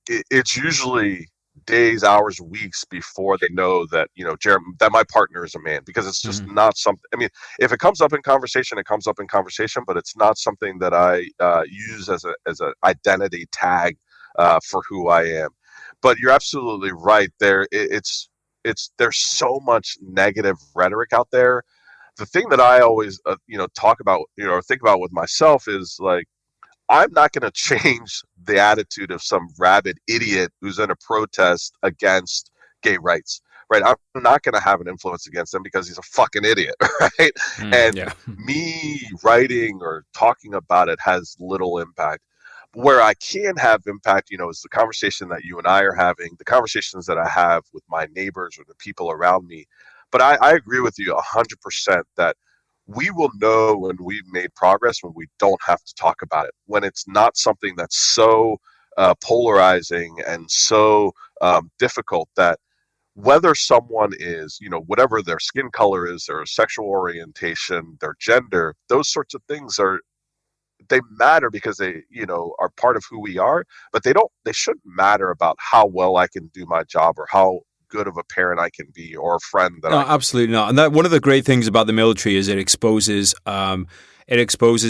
it's usually days, hours, weeks before they know that, Jeremy, that my partner is a man, because it's just not something. I mean, if it comes up in conversation, it comes up in conversation, but it's not something that I use as an identity tag for who I am. But you're absolutely right. There's so much negative rhetoric out there. The thing that I always talk about, or think about with myself is like, I'm not going to change the attitude of some rabid idiot who's in a protest against gay rights, right? I'm not going to have an influence against him because he's a fucking idiot, right? And me writing or talking about it has little impact. Where I can have impact, is the conversation that you and I are having, the conversations that I have with my neighbors or the people around me. But I agree with you 100% that we will know when we've made progress when we don't have to talk about it, when it's not something that's so polarizing and so difficult that whether someone is, whatever their skin color is, their sexual orientation, their gender, those sorts of things they matter because they, are part of who we are, but they shouldn't matter about how well I can do my job or how good of a parent I can be or a friend that No, I can absolutely not. And that one of the great things about the military is it exposes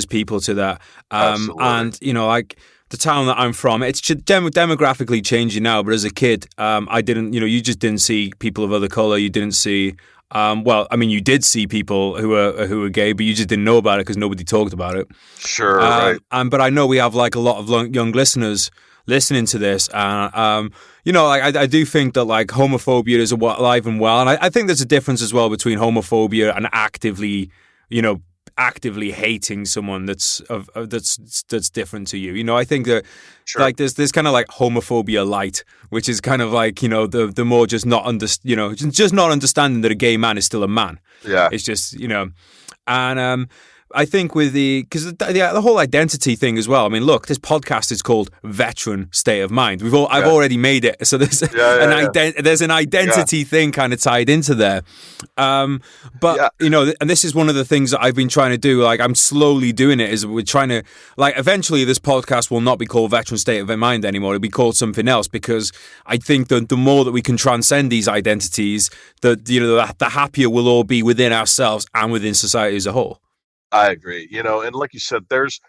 people to that. And like the town that I'm from, it's demographically changing now. But as a kid, I didn't. You just didn't see people of other color. You didn't see. Well, I mean, you did see people who were gay, but you just didn't know about it because nobody talked about it. Sure, right. But I know we have like a lot of young listeners listening to this, and I do think that like homophobia is alive and well, and I think there's a difference as well between homophobia and actively hating someone that's different to you. I think that like there's kind of like homophobia light, which is kind of like the more just not just not understanding that a gay man is still a man. Yeah, it's just and I think with because the whole identity thing as well. I mean, look, this podcast is called Veteran State of Mind. I've already made it, so there's there's an identity thing kind of tied into there. But and this is one of the things that I've been trying to do. Like I'm slowly doing it. Is we're trying to like eventually this podcast will not be called Veteran State of Mind anymore. It'll be called something else because I think that the more that we can transcend these identities, the happier we'll all be within ourselves and within society as a whole. I agree. And like you said, there's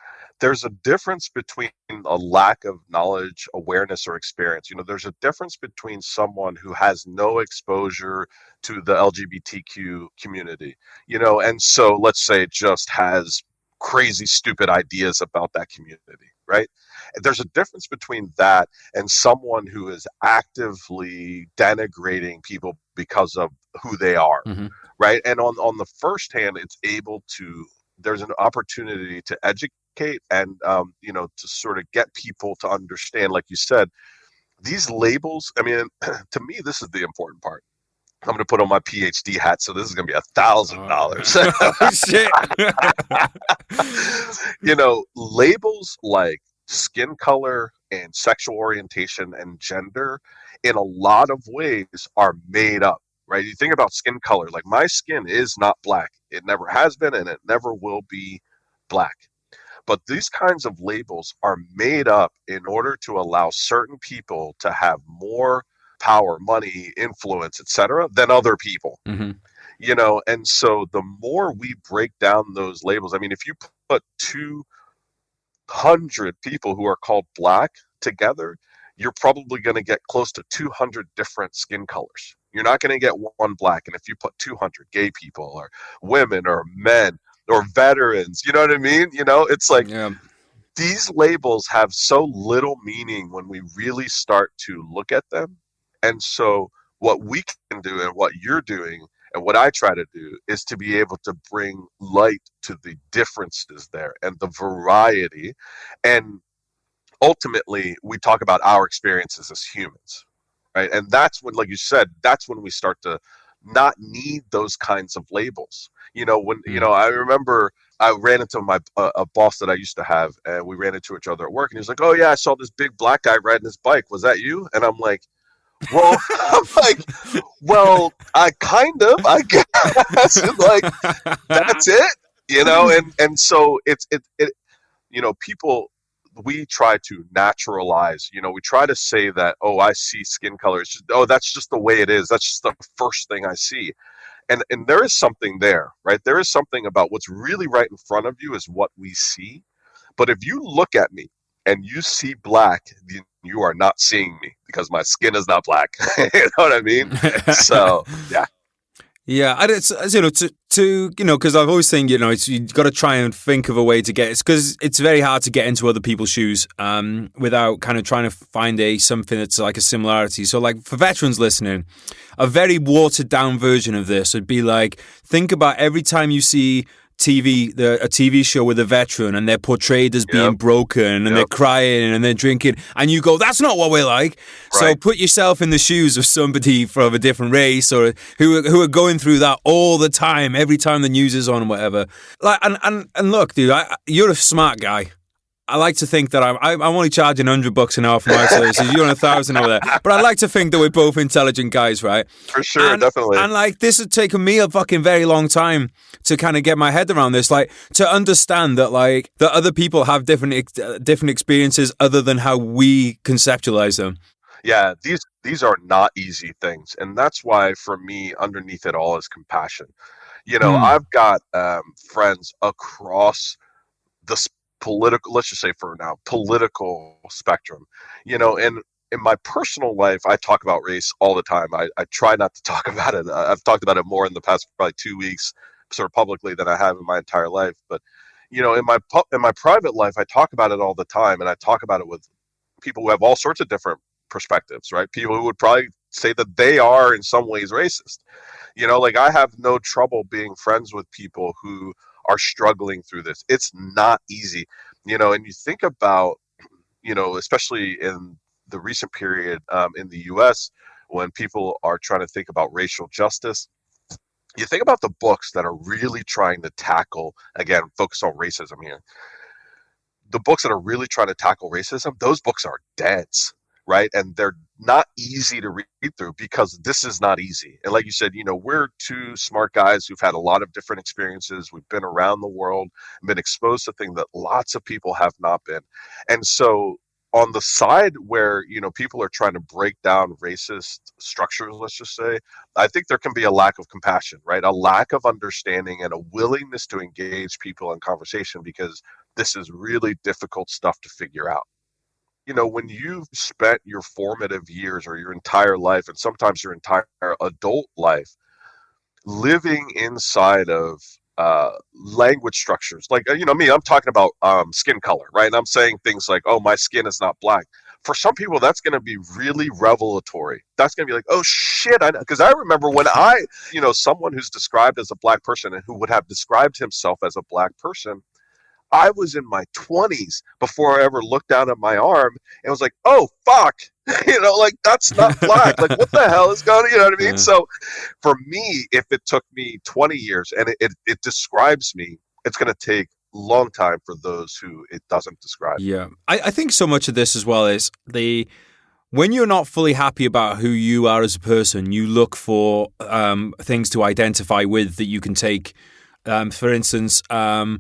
a difference between a lack of knowledge, awareness, or experience. There's a difference between someone who has no exposure to the LGBTQ community, and so let's say just has crazy, stupid ideas about that community, right? There's a difference between that and someone who is actively denigrating people because of who they are, right? And on the first hand, there's an opportunity to educate educate and, to sort of get people to understand, like you said, these labels. I mean, to me, this is the important part. I'm going to put on my Ph.D. hat, so this is going to be $1,000. Oh, shit. Labels like skin color and sexual orientation and gender, in a lot of ways, are made up, right? You think about skin color, like my skin is not black. It never has been, and it never will be black. But these kinds of labels are made up in order to allow certain people to have more power, money, influence, etc., than other people. Mm-hmm. And so the more we break down those labels, I mean, if you put 200 people who are called black together, you're probably going to get close to 200 different skin colors. You're not going to get one black. And if you put 200 gay people or women or men or veterans, you know what I mean? It's like, Yeah. these labels have so little meaning when we really start to look at them. And so what we can do and what you're doing and what I try to do is to be able to bring light to the differences there and the variety. And ultimately, we talk about our experiences as humans, right? And that's when, like you said, that's when we start to not need those kinds of labels. I remember I ran into a boss that I used to have, and we ran into each other at work, and he was like, "Oh yeah, I saw this big black guy riding his bike. Was that you?" And I'm like, "Well," I kind of, I guess, like, that's it, and so it's people, we try to naturalize, we try to say that, oh, I see skin color, it's just, oh, that's just the way it is, that's just the first thing I see. And there is something there, right? There is something about what's really right in front of you is what we see. But if you look at me and you see black, you are not seeing me because my skin is not black. You know what I mean? So, yeah. Yeah, and it's because I've always think you've got to try and think of a way to get it, because it's very hard to get into other people's shoes without kind of trying to find something that's like a similarity. So like for veterans listening, a very watered down version of this would be like, think about every time you see a TV show with a veteran and they're portrayed as being broken and they're crying and they're drinking, and you go, that's not what we're like. Right. So put yourself in the shoes of somebody from a different race or who are going through that all the time, every time the news is on or whatever. Like, and look, dude, you're a smart guy. I like to think that I'm only charging $100 an hour for my services. You're on 1,000 over there, but I like to think that we're both intelligent guys, right? For sure, definitely. And like, this has taken me a fucking very long time to kind of get my head around this, like to understand that like that other people have different experiences other than how we conceptualize them. Yeah, these are not easy things, and that's why for me, underneath it all is compassion. I've got friends across the political, let's just say for now, political spectrum, and in my personal life, I talk about race all the time. I try not to talk about it. I've talked about it more in the past probably 2 weeks, sort of publicly, than I have in my entire life. But, in my private life, I talk about it all the time, and I talk about it with people who have all sorts of different perspectives, right? People who would probably say that they are in some ways racist. Like I have no trouble being friends with people who are struggling through this. It's not easy, and you think about, especially in the recent period in the US, when people are trying to think about racial justice, you think about the books that are really trying to tackle, again, focus on racism here. The books that are really trying to tackle racism, those books are dense, right? And they're not easy to read through because this is not easy. And like you said, we're two smart guys who've had a lot of different experiences. We've been around the world, been exposed to things that lots of people have not been. And so on the side where, people are trying to break down racist structures, let's just say, I think there can be a lack of compassion, right? A lack of understanding and a willingness to engage people in conversation because this is really difficult stuff to figure out. When you've spent your formative years or your entire life, and sometimes your entire adult life, living inside of language structures, like, me, I'm talking about skin color, right? And I'm saying things like, oh, my skin is not black. For some people, that's going to be really revelatory. That's going to be like, oh, shit. Because I remember when someone who's described as a black person and who would have described himself as a black person, I was in my 20s before I ever looked down at my arm and was like, oh, fuck. Like, that's not black. Like, what the hell is going on? You know what I mean? Yeah. So for me, if it took me 20 years and it describes me, it's going to take a long time for those who it doesn't describe. Yeah. I think so much of this as well is when you're not fully happy about who you are as a person, you look for things to identify with that you can take. For instance, as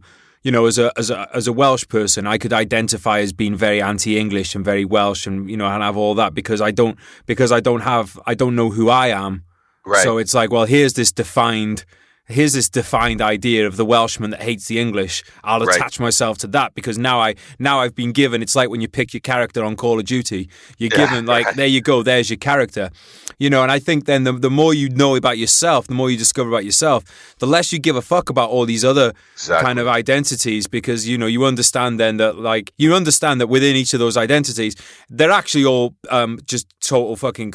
a Welsh person, I could identify as being very anti-English and very Welsh, and and have all that because I don't know who I am. Right. So it's like, well, here's this defined idea of the Welshman that hates the English. I'll Right. attach myself to that because now I've been given. It's like when you pick your character on Call of Duty. You're given like, there you go, there's your character. And I think then the more you know about yourself, the more you discover about yourself, the less you give a fuck about all these other kind of identities, because you understand then that within each of those identities, they're actually all just total fucking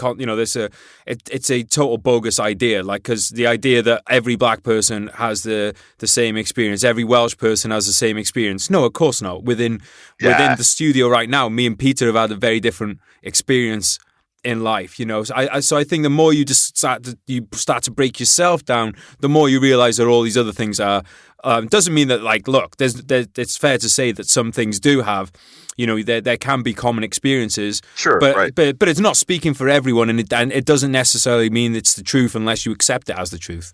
it's a total bogus idea. Like, because the idea that every black person has the same experience, every Welsh person has the same experience. No, of course not. Within the studio right now, me and Peter have had a very different experience in life, So I think the more you just start to break yourself down, the more you realize that all these other things are. Doesn't mean that, like, look, it's fair to say that some things do have, there can be common experiences. Sure, but right. but it's not speaking for everyone, and it doesn't necessarily mean it's the truth unless you accept it as the truth.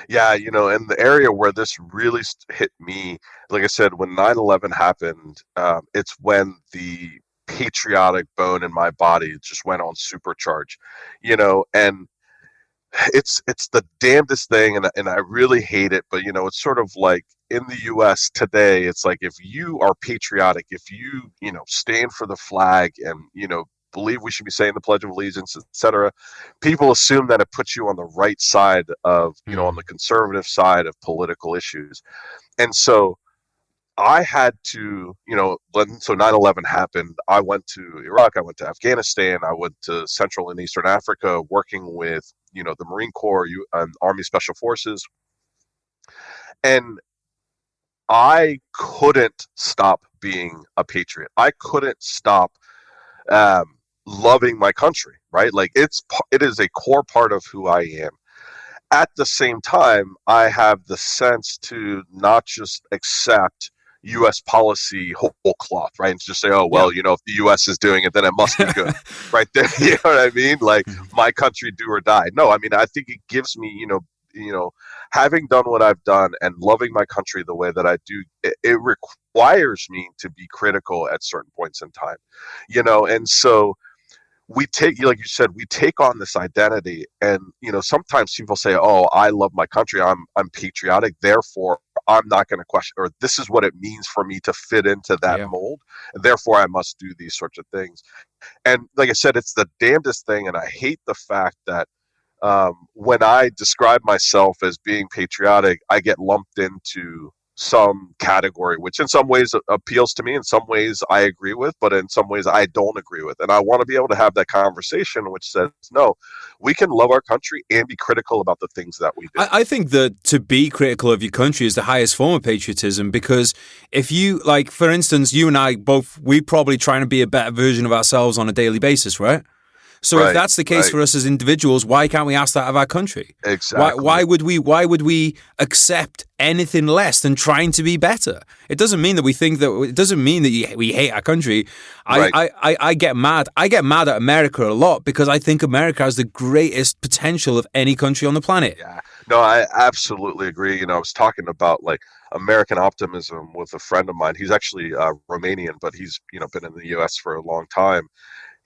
Yeah, and the area where this really hit me, like I said, when 9/11 happened, it's when the patriotic bone in my body just went on supercharge, and it's the damnedest thing, and I really hate it, but it's sort of like in the US today, it's like if you are patriotic, if you, stand for the flag and, believe we should be saying the Pledge of Allegiance, etc., people assume that it puts you on the right side of, on the conservative side of political issues. And so I had to, so 9/11 happened. I went to Iraq, I went to Afghanistan, I went to Central and Eastern Africa working with, the Marine Corps and Army Special Forces. And I couldn't stop being a patriot. I couldn't stop loving my country, right? Like, it is a core part of who I am. At the same time, I have the sense to not just accept U.S. policy whole cloth, right? And just say, oh, well, if the U.S. is doing it, then it must be good, right? There, you know what I mean? Like, my country, do or die. No, I mean, I think it gives me, having done what I've done and loving my country the way that I do, it requires me to be critical at certain points in time, and so we take, like you said, we take on this identity, and sometimes people say, oh, I love my country, I'm patriotic, therefore I'm not going to question, or this is what it means for me to fit into that mold, and therefore I must do these sorts of things. And like I said, it's the damnedest thing, and I hate the fact that when I describe myself as being patriotic, I get lumped into some category, which in some ways appeals to me, in some ways I agree with, but in some ways I don't agree with. And I want to be able to have that conversation which says, no, we can love our country and be critical about the things that we do. I think that to be critical of your country is the highest form of patriotism, because if you, like, for instance, you and I both, we probably trying to be a better version of ourselves on a daily basis, right? So if that's the case for us as individuals, why can't we ask that of our country? Exactly. Why would we accept anything less than trying to be better? It doesn't mean that we think that. It doesn't mean that we hate our country. I get mad. I get mad at America a lot because I think America has the greatest potential of any country on the planet. Yeah. No, I absolutely agree. I was talking about, like, American optimism with a friend of mine. He's actually Romanian, but he's been in the U.S. for a long time.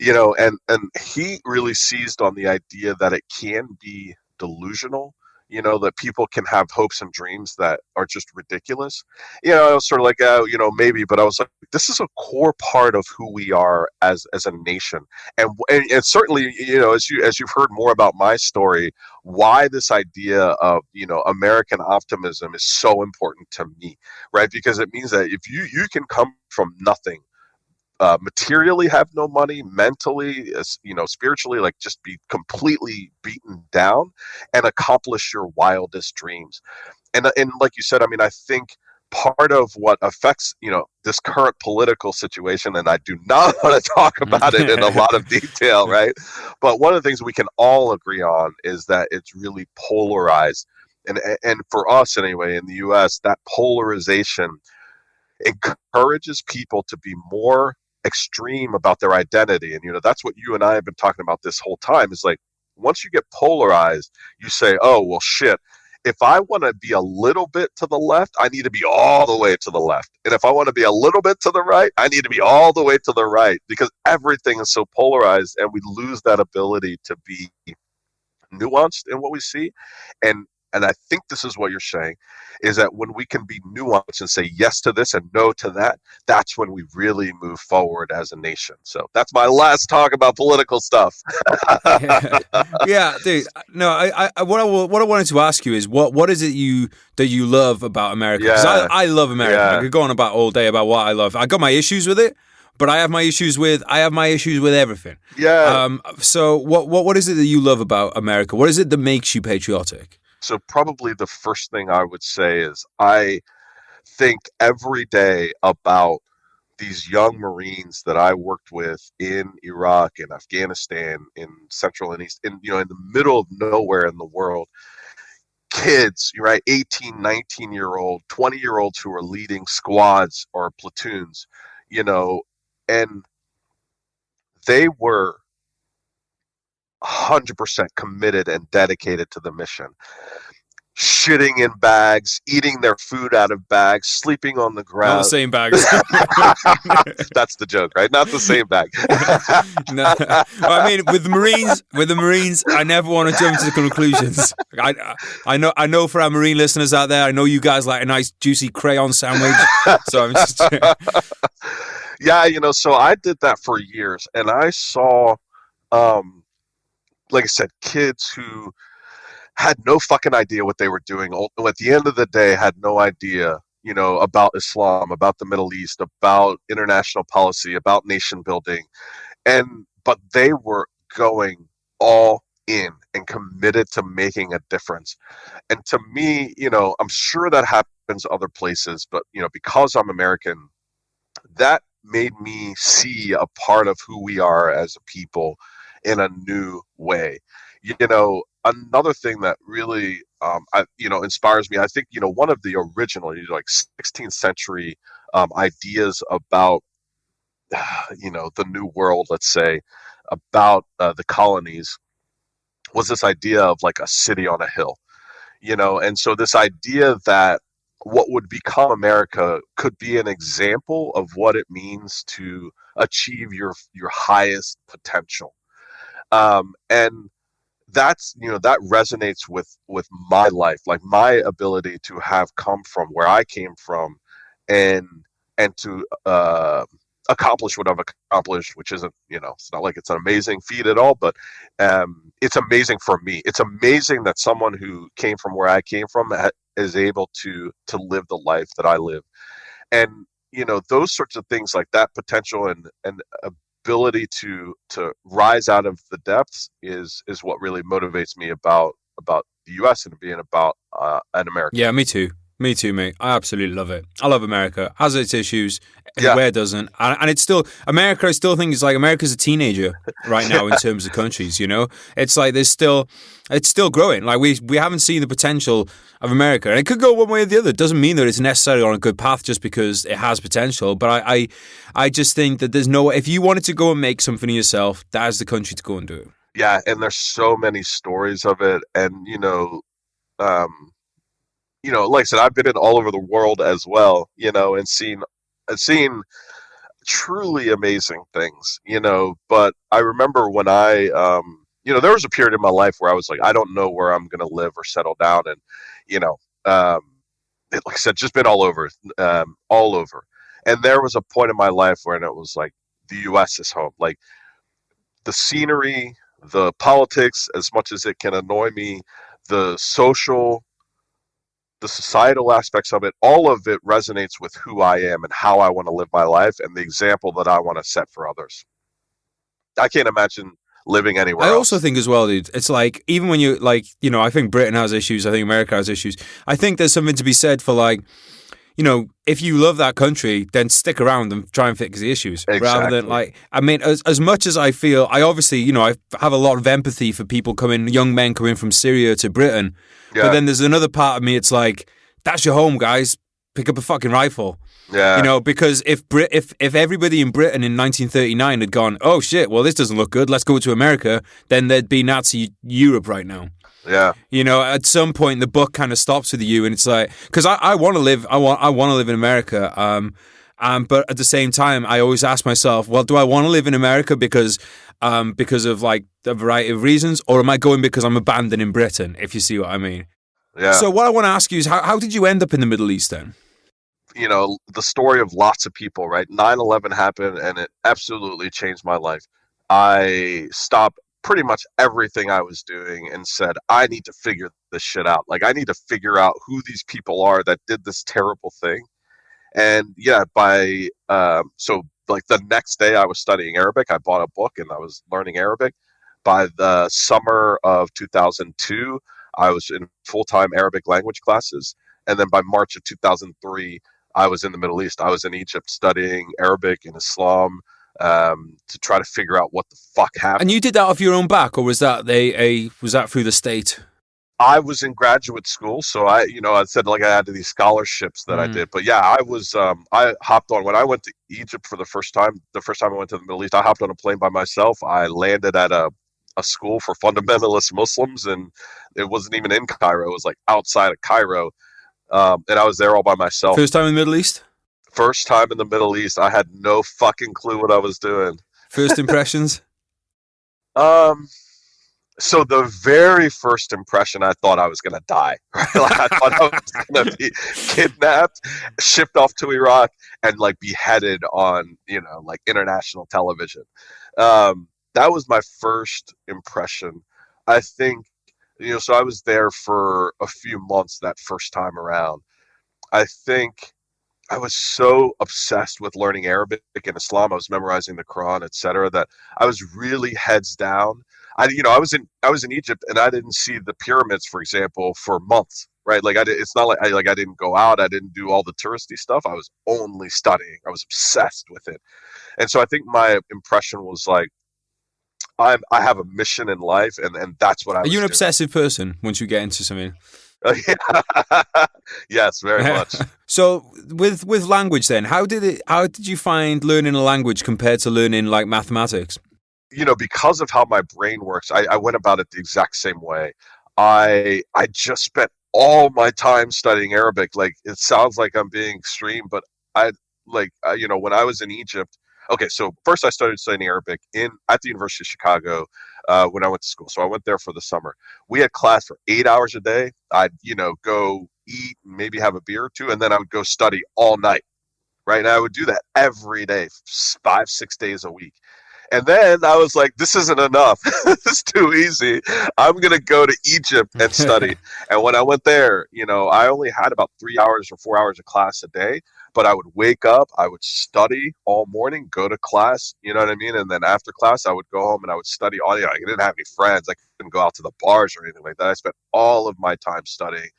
And he really seized on the idea that it can be delusional, that people can have hopes and dreams that are just ridiculous. I was sort of like, maybe, but I was like, this is a core part of who we are as a nation. And certainly, as you've heard more about my story, why this idea of, American optimism is so important to me, right? Because it means that if you can come from nothing, materially have no money, mentally, spiritually, like, just be completely beaten down and accomplish your wildest dreams. And like you said, I mean, I think part of what affects, this current political situation, and I do not want to talk about it in a lot of detail, right? But one of the things we can all agree on is that it's really polarized. And for us anyway, in the US, that polarization encourages people to be more extreme about their identity. And that's what you and I have been talking about this whole time, is like, once you get polarized, you say, oh well, shit, if I want to be a little bit to the left, I need to be all the way to the left, and if I want to be a little bit to the right, I need to be all the way to the right, because everything is so polarized, and we lose that ability to be nuanced in what we see. And I think this is what you're saying, is that when we can be nuanced and say yes to this and no to that, that's when we really move forward as a nation. So that's my last talk about political stuff. Yeah, dude. No, what I wanted to ask you is what is it that you love about America? Because I love America. Yeah. I could go on about all day about what I love. I got my issues with it, but I have my issues with everything. Yeah. So what is it that you love about America? What is it that makes you patriotic? So probably the first thing I would say is I think every day about these young Marines that I worked with in Iraq, in Afghanistan, in Central and East, in the middle of nowhere in the world. Kids, right, 18, 19-year-old, 20-year-olds who are leading squads or platoons, and they were 100% committed and dedicated to the mission. Shitting in bags, eating their food out of bags, sleeping on the ground. Not the same bags. That's the joke, right? Not the same bag. No. I mean, with the Marines, I never want to jump to conclusions. I know for our Marine listeners out there, I know you guys like a nice juicy crayon sandwich. So I'm just yeah, so I did that for years, and I saw, like I said, kids who had no fucking idea what they were doing. At the end of the day, had no idea, about Islam, about the Middle East, about international policy, about nation building. But they were going all in and committed to making a difference. And to me, I'm sure that happens other places, but, because I'm American, that made me see a part of who we are as a people in a new way. Another thing that really, inspires me, I think, one of the original, 16th century ideas about, the New World, let's say, about the colonies, was this idea of like a city on a hill, and so this idea that what would become America could be an example of what it means to achieve your highest potential. And that's that resonates with my life, like my ability to have come from where I came from, and to accomplish what I've accomplished, which isn't, it's not like it's an amazing feat at all, but it's amazing for me. It's amazing that someone who came from where I came from is able to live the life that I live. And those sorts of things, like that potential and ability to rise out of the depths is what really motivates me about the US and being about an American. Yeah, me too, mate. I absolutely love it. I love America. Has its issues, Yeah. where doesn't, and it's still America. I still think it's like America's a teenager right now in terms of countries. It's like it's still growing. Like we haven't seen the potential of America, and it could go one way or the other. It doesn't mean that it's necessarily on a good path just because it has potential. But I just think that there's no, if you wanted to go and make something of yourself, that is the country to go and do it. Yeah, and there's so many stories of it, and like I said, I've been in all over the world as well, and seen truly amazing things, but I remember when there was a period in my life where I was like, I don't know where I'm going to live or settle down. And, like I said, just been all over. And there was a point in my life when it was like, the U.S. is home. Like the scenery, the politics, as much as it can annoy me, the societal aspects of it, all of it resonates with who I am and how I want to live my life and the example that I want to set for others. I can't imagine living anywhere else. I also think as well, dude, it's like, even when you like, I think Britain has issues, I think America has issues. I think there's something to be said for like, if you love that country, then stick around and try and fix the issues. Exactly. Rather than as much as I feel, I obviously, I have a lot of empathy for young men coming from Syria to Britain. Yeah. But then there's another part of me, it's like, that's your home, guys. Pick up a fucking rifle. Yeah. Because if everybody in Britain in 1939 had gone, oh shit, well, this doesn't look good, let's go to America, then there'd be Nazi Europe right now. Yeah. At some point the buck kind of stops with you, and it's like, because I want to live, I want to live in America. But at the same time, I always ask myself, well, do I want to live in America because of like a variety of reasons, or am I going because I'm abandoning Britain? If you see what I mean. Yeah. So what I want to ask you is, how did you end up in the Middle East then? The story of lots of people, right? 9/11 happened, and it absolutely changed my life. I stopped pretty much everything I was doing and said, I need to figure this shit out. Like, I need to figure out who these people are that did this terrible thing. And yeah, so like the next day I was studying Arabic. I bought a book and I was learning Arabic. By the summer of 2002, I was in full-time Arabic language classes. And then by March of 2003, I was in the Middle East. I was in Egypt studying Arabic and Islam, to try to figure out what the fuck happened. And you did that off your own back, or was that through the state? I was in graduate school, so I said like I had these scholarships that I did. But yeah, I hopped on when I went to Egypt for the first time I went to the Middle East. I hopped on a plane by myself. I landed at a school for fundamentalist Muslims, and it wasn't even in Cairo. It was like outside of Cairo, and I was there all by myself. First time in the Middle East? First time in the Middle East. I had no fucking clue what I was doing. First impressions? So the very first impression, I thought I was going to die. Right? Like, I thought I was going to be kidnapped, shipped off to Iraq, and like beheaded on, like international television. That was my first impression. I think, so I was there for a few months that first time around. I think I was so obsessed with learning Arabic and Islam. I was memorizing the Quran, etc., that I was really heads down. I was in Egypt, and I didn't see the pyramids, for example, for months. Right? Like it's not like I didn't go out. I didn't do all the touristy stuff. I was only studying. I was obsessed with it, and so I think my impression was like, I have a mission in life, and that's what I was doing. Are you an obsessive person once you get into something? Yes, very much. So with language then, how did you find learning a language compared to learning like mathematics? Because of how my brain works, I went about it the exact same way. I just spent all my time studying Arabic. Like, it sounds like I'm being extreme, but when I was in Egypt. Okay, so first I started studying Arabic at the University of Chicago when I went to school. So I went there for the summer. We had class for 8 hours a day. I'd, go eat, maybe have a beer or two, and then I would go study all night, right? And I would do that every day, 5-6 days a week. And then I was like, this isn't enough. This is too easy. I'm going to go to Egypt and study. And when I went there, I only had about 3 hours or 4 hours of class a day. But I would wake up, I would study all morning, go to class, you know what I mean? And then after class, I would go home and I would study all. I didn't have any friends. I couldn't go out to the bars or anything like that. I spent all of my time studying.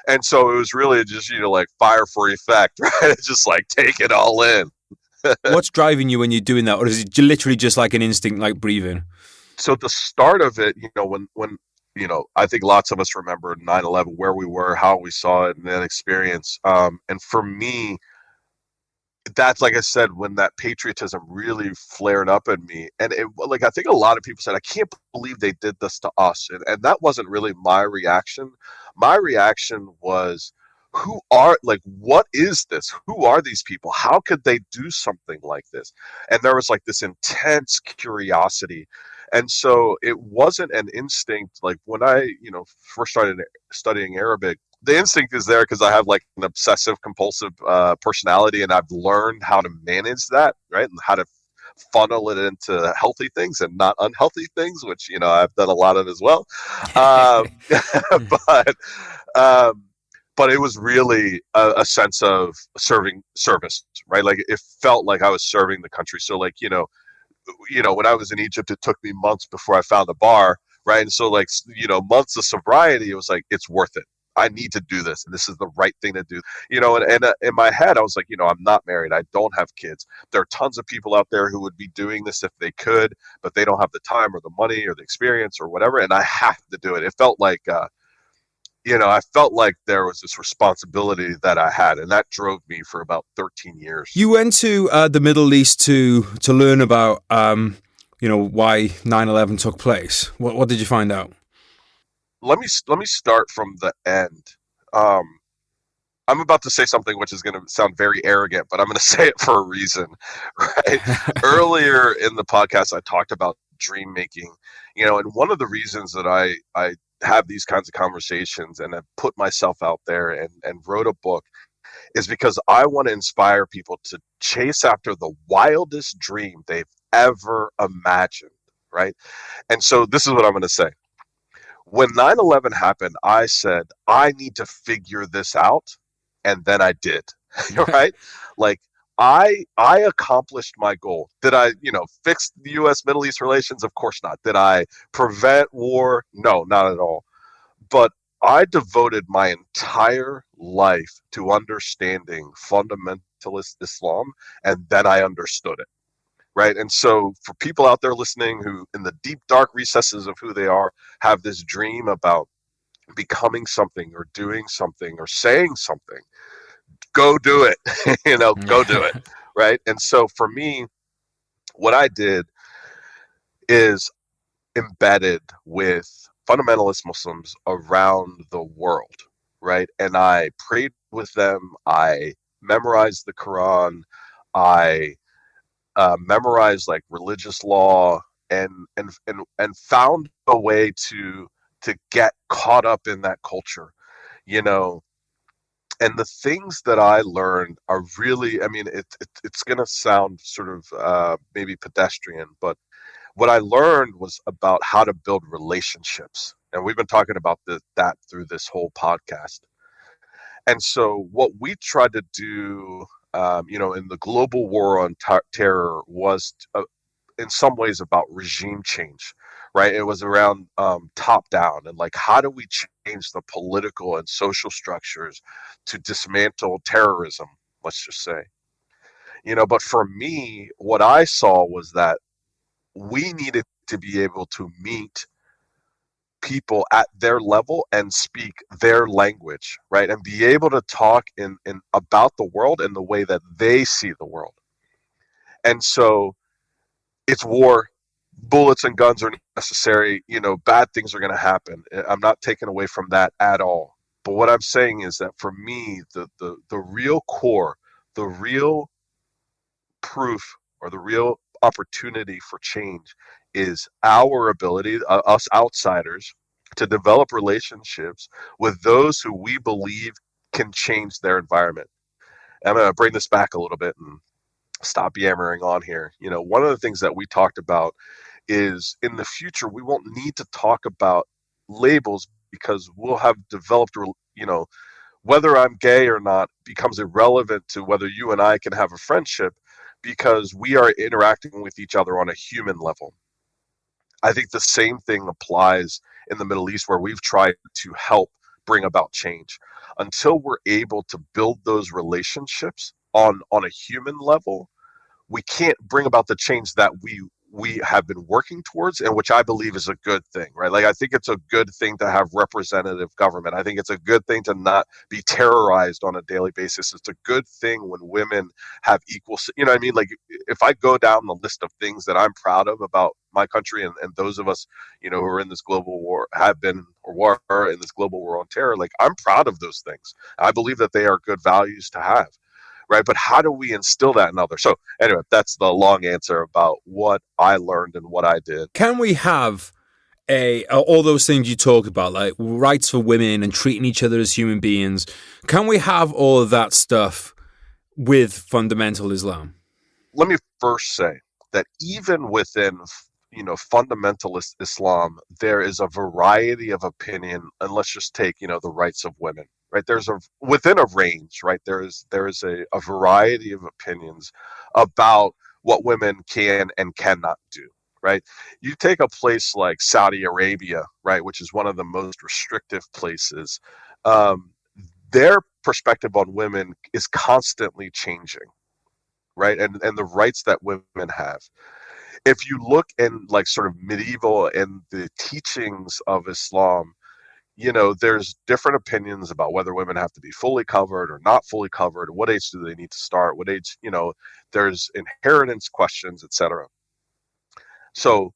And so it was really just, like fire for effect, right? Just like take it all in. What's driving you when you're doing that? Or is it literally just like an instinct, like breathing? So the start of it, when I think lots of us remember 9/11, where we were, how we saw it, and that experience. And for me, that's, like I said, when that patriotism really flared up in me. And I think a lot of people said, I can't believe they did this to us. And that wasn't really my reaction. My reaction was, what is this? Who are these people? How could they do something like this? And there was like this intense curiosity. And so it wasn't an instinct. Like when I, first started studying Arabic, the instinct is there because I have like an obsessive compulsive personality, and I've learned how to manage that, right? And how to funnel it into healthy things and not unhealthy things, which, I've done a lot of as well. But it was really a sense of service, right? Like it felt like I was serving the country. So like, when I was in Egypt, it took me months before I found a bar, right? And so like, months of sobriety, it was like, it's worth it. I need to do this, and this is the right thing to do. And in my head, I was like, I'm not married. I don't have kids. There are tons of people out there who would be doing this if they could, but they don't have the time or the money or the experience or whatever, and I have to do it. It felt like, I felt like there was this responsibility that I had, and that drove me for about 13 years. You went to the Middle East to learn about, why 9/11 took place. What did you find out? Let me start from the end. I'm about to say something which is going to sound very arrogant, but I'm going to say it for a reason, right? Earlier in the podcast, I talked about dream making, and one of the reasons that I have these kinds of conversations and have put myself out there and wrote a book is because I want to inspire people to chase after the wildest dream they've ever imagined, right? And so this is what I'm going to say. When 9/11 happened, I said, I need to figure this out. And then I did, right? Like, I accomplished my goal. Did I, fix the U.S. Middle East relations? Of course not. Did I prevent war? No, not at all. But I devoted my entire life to understanding fundamentalist Islam, and then I understood it, right? And so for people out there listening who, in the deep, dark recesses of who they are, have this dream about becoming something or doing something or saying something, go do it. Go do it, right? And so for me, what I did is embedded with fundamentalist Muslims around the world, right? And I prayed with them. I memorized the Quran. I memorized like religious law, and found a way to get caught up in that culture, you know. And the things that I learned are really, I mean, it's going to sound sort of maybe pedestrian, but what I learned was about how to build relationships. And we've been talking about that through this whole podcast. And so what we tried to do, in the global war on terror was in some ways about regime change, right? It was around top down, and like, how do we change the political and social structures to dismantle terrorism, let's just say. But for me, what I saw was that we needed to be able to meet people at their level and speak their language, right? And be able to talk in about the world in the way that they see the world. And so it's war. Bullets and guns are necessary. Bad things are going to happen. I'm not taking away from that at all. But what I'm saying is that for me, the real core, the real proof, or the real opportunity for change is our ability, us outsiders, to develop relationships with those who we believe can change their environment. I'm going to bring this back a little bit and stop yammering on here. One of the things that we talked about is in the future, we won't need to talk about labels because we'll have developed, whether I'm gay or not becomes irrelevant to whether you and I can have a friendship because we are interacting with each other on a human level. I think the same thing applies in the Middle East, where we've tried to help bring about change. Until we're able to build those relationships on a human level, we can't bring about the change that we have been working towards, and which I believe is a good thing, right? Like, I think it's a good thing to have representative government. I think it's a good thing to not be terrorized on a daily basis. It's a good thing when women have equal, you know what I mean? Like, if I go down the list of things that I'm proud of about my country, and those of us, who are in this global war, have been or were in this global war on terror, like, I'm proud of those things. I believe that they are good values to have. Right. But how do we instill that in others? So anyway, that's the long answer about what I learned and what I did. Can we have all those things you talk about, like rights for women and treating each other as human beings? Can we have all of that stuff with fundamental Islam? Let me first say that even within, fundamentalist Islam, there is a variety of opinion, and let's just take, the rights of women. Right, there's within a range, right? There is a variety of opinions about what women can and cannot do, right? You take a place like Saudi Arabia, right, which is one of the most restrictive places um, their perspective on women is constantly changing, right? And the rights that women have. If you look in like sort of medieval and the teachings of Islam, there's different opinions about whether women have to be fully covered or not fully covered. What age do they need to start? What age, there's inheritance questions, etc. So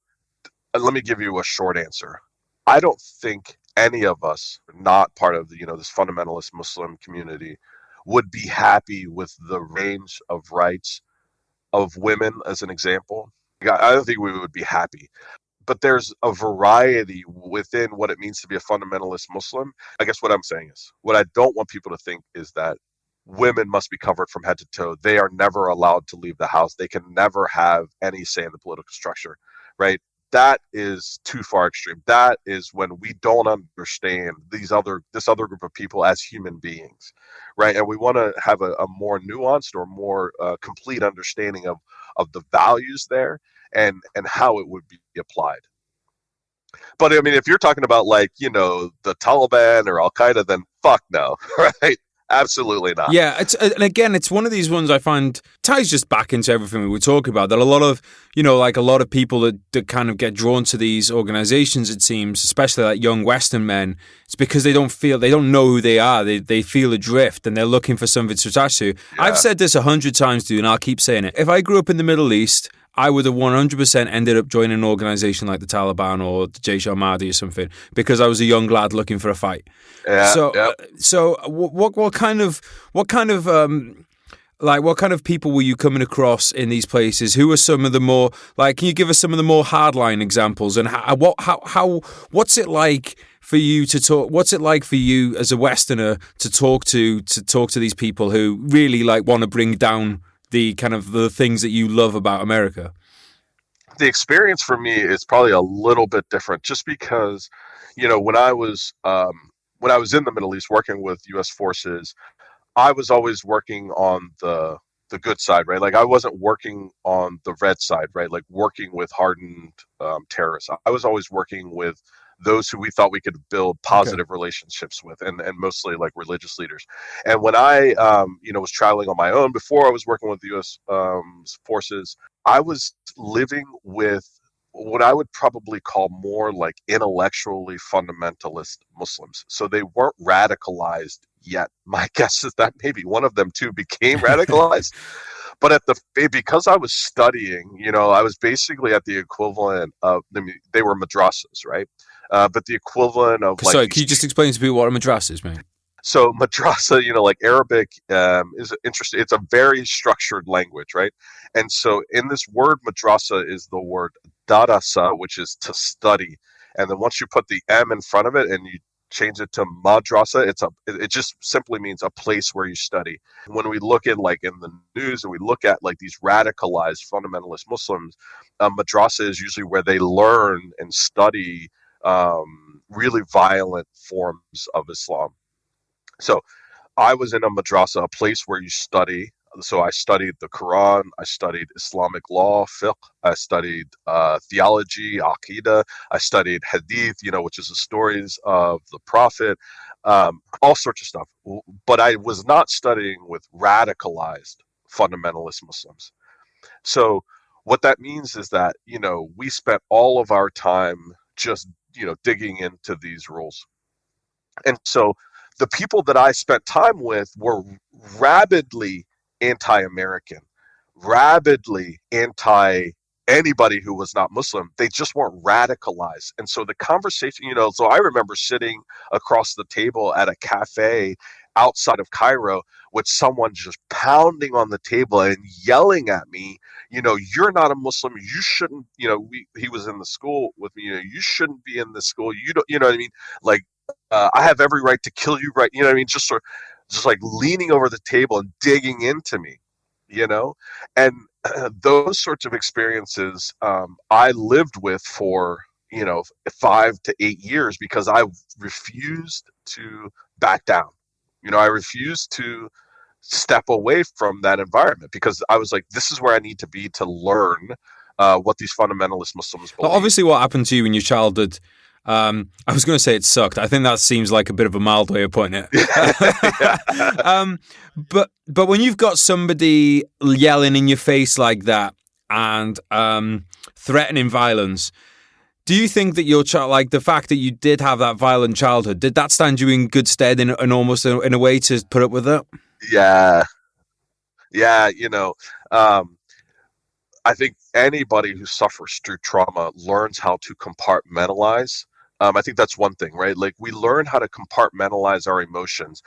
let me give you a short answer. I don't think any of us, not part of the, this fundamentalist Muslim community, would be happy with the range of rights of women, as an example. I don't think we would be happy. But there's a variety within what it means to be a fundamentalist Muslim. I guess what I'm saying is, what I don't want people to think is that women must be covered from head to toe. They are never allowed to leave the house. They can never have any say in the political structure, right? That is too far extreme. That is when we don't understand this other group of people as human beings, right? And we want to have a more nuanced or more complete understanding of the values there and how it would be applied. But I mean, if you're talking about like, the Taliban or Al Qaeda, then fuck no, right? Absolutely not. Yeah, and again, it's one of these ones I find ties just back into everything we were talking about. That a lot of, like a lot of people that kind of get drawn to these organizations, it seems, especially like young Western men, it's because they don't know who they are. They feel adrift and they're looking for something to attach to. Yeah. I've said this 100 times, dude, and I'll keep saying it. If I grew up in the Middle East, I would have 100% ended up joining an organization like the Taliban or the Jaish al-Mahdi or something because I was a young lad looking for a fight. Yeah. So what kind of people were you coming across in these places? Who are some of the more can you give us some of the more hardline examples and what's it like for you to talk? What's it like for you as a Westerner to talk to these people who really want to bring down the kind of the things that you love about America? The experience for me is probably a little bit different, just because, when I was in the Middle East working with U.S. forces, I was always working on the good side, right? Like I wasn't working on the red side, right? Like working with hardened terrorists. I was always working with those who we thought we could build positive relationships with, and mostly like religious leaders. And when I, was traveling on my own before I was working with the U.S. Forces, I was living with what I would probably call more like intellectually fundamentalist Muslims. So they weren't radicalized yet. My guess is that maybe one of them too became radicalized. But because I was studying, I was basically at the equivalent of, they were madrasas, right? But the equivalent of like. Sorry, can you just explain to people what a madrasa is, man? So madrasa, like Arabic is interesting. It's a very structured language, right? And so in this word madrasa is the word darasa, which is to study. And then once you put the M in front of it and you change it to madrasa, it just simply means a place where you study. When we look at like in the news and we look at like these radicalized fundamentalist Muslims, madrasa is usually where they learn and study really violent forms of Islam. So I was in a madrasa, a place where you study. So I studied the Quran, I studied Islamic law, fiqh, I studied theology, aqidah, I studied hadith, which is the stories of the Prophet, all sorts of stuff. But I was not studying with radicalized fundamentalist Muslims. So what that means is that, we spent all of our time just, digging into these rules. And so the people that I spent time with were rabidly anti-American, rabidly anti anybody who was not Muslim. They just weren't radicalized. And so the conversation, so I remember sitting across the table at a cafe outside of Cairo with someone just pounding on the table and yelling at me, you're not a Muslim. You shouldn't, he was in the school with me, you shouldn't be in this school. You don't, you know what I mean? Like, I have every right to kill you, right? You know what I mean? Just like leaning over the table and digging into me, and those sorts of experiences I lived with for 5 to 8 years because I refused to back down. I refused to step away from that environment because I was like, this is where I need to be to learn what these fundamentalist Muslims believe. Obviously, what happened to you in your childhood I was going to say it sucked. I think that seems like a bit of a mild way of putting it. But when you've got somebody yelling in your face like that and threatening violence, do you think that your child, like the fact that you did have that violent childhood, did that stand you in good stead in almost in a way to put up with it? Yeah, yeah. I think anybody who suffers through trauma learns how to compartmentalize. I think that's one thing, right? Like we learn how to compartmentalize our emotions.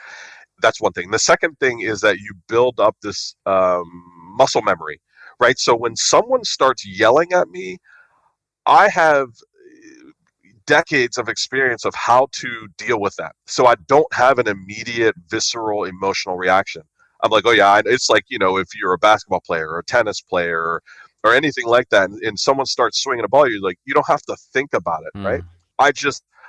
That's one thing. The second thing is that you build up this muscle memory, right? So when someone starts yelling at me, I have decades of experience of how to deal with that. So I don't have an immediate visceral emotional reaction. I'm like, oh yeah, it's like, if you're a basketball player or a tennis player or anything like that, and someone starts swinging a ball, you're like, you don't have to think about it, right?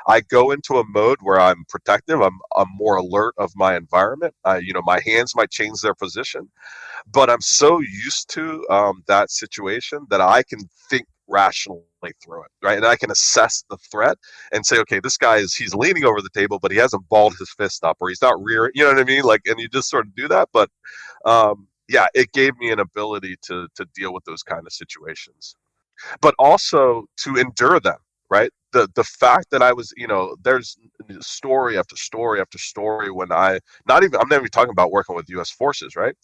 I go into a mode where I'm protective. I'm more alert of my environment. My hands might change their position, but I'm so used to that situation that I can think rationally through it, right? And I can assess the threat and say, okay, this guy he's leaning over the table, but he hasn't balled his fist up, or he's not rearing. You know what I mean? Like, and you just sort of do that. But yeah, it gave me an ability to deal with those kind of situations, but also to endure them, right? The fact that I was, there's story after story after story when I'm not even talking about working with US forces, right?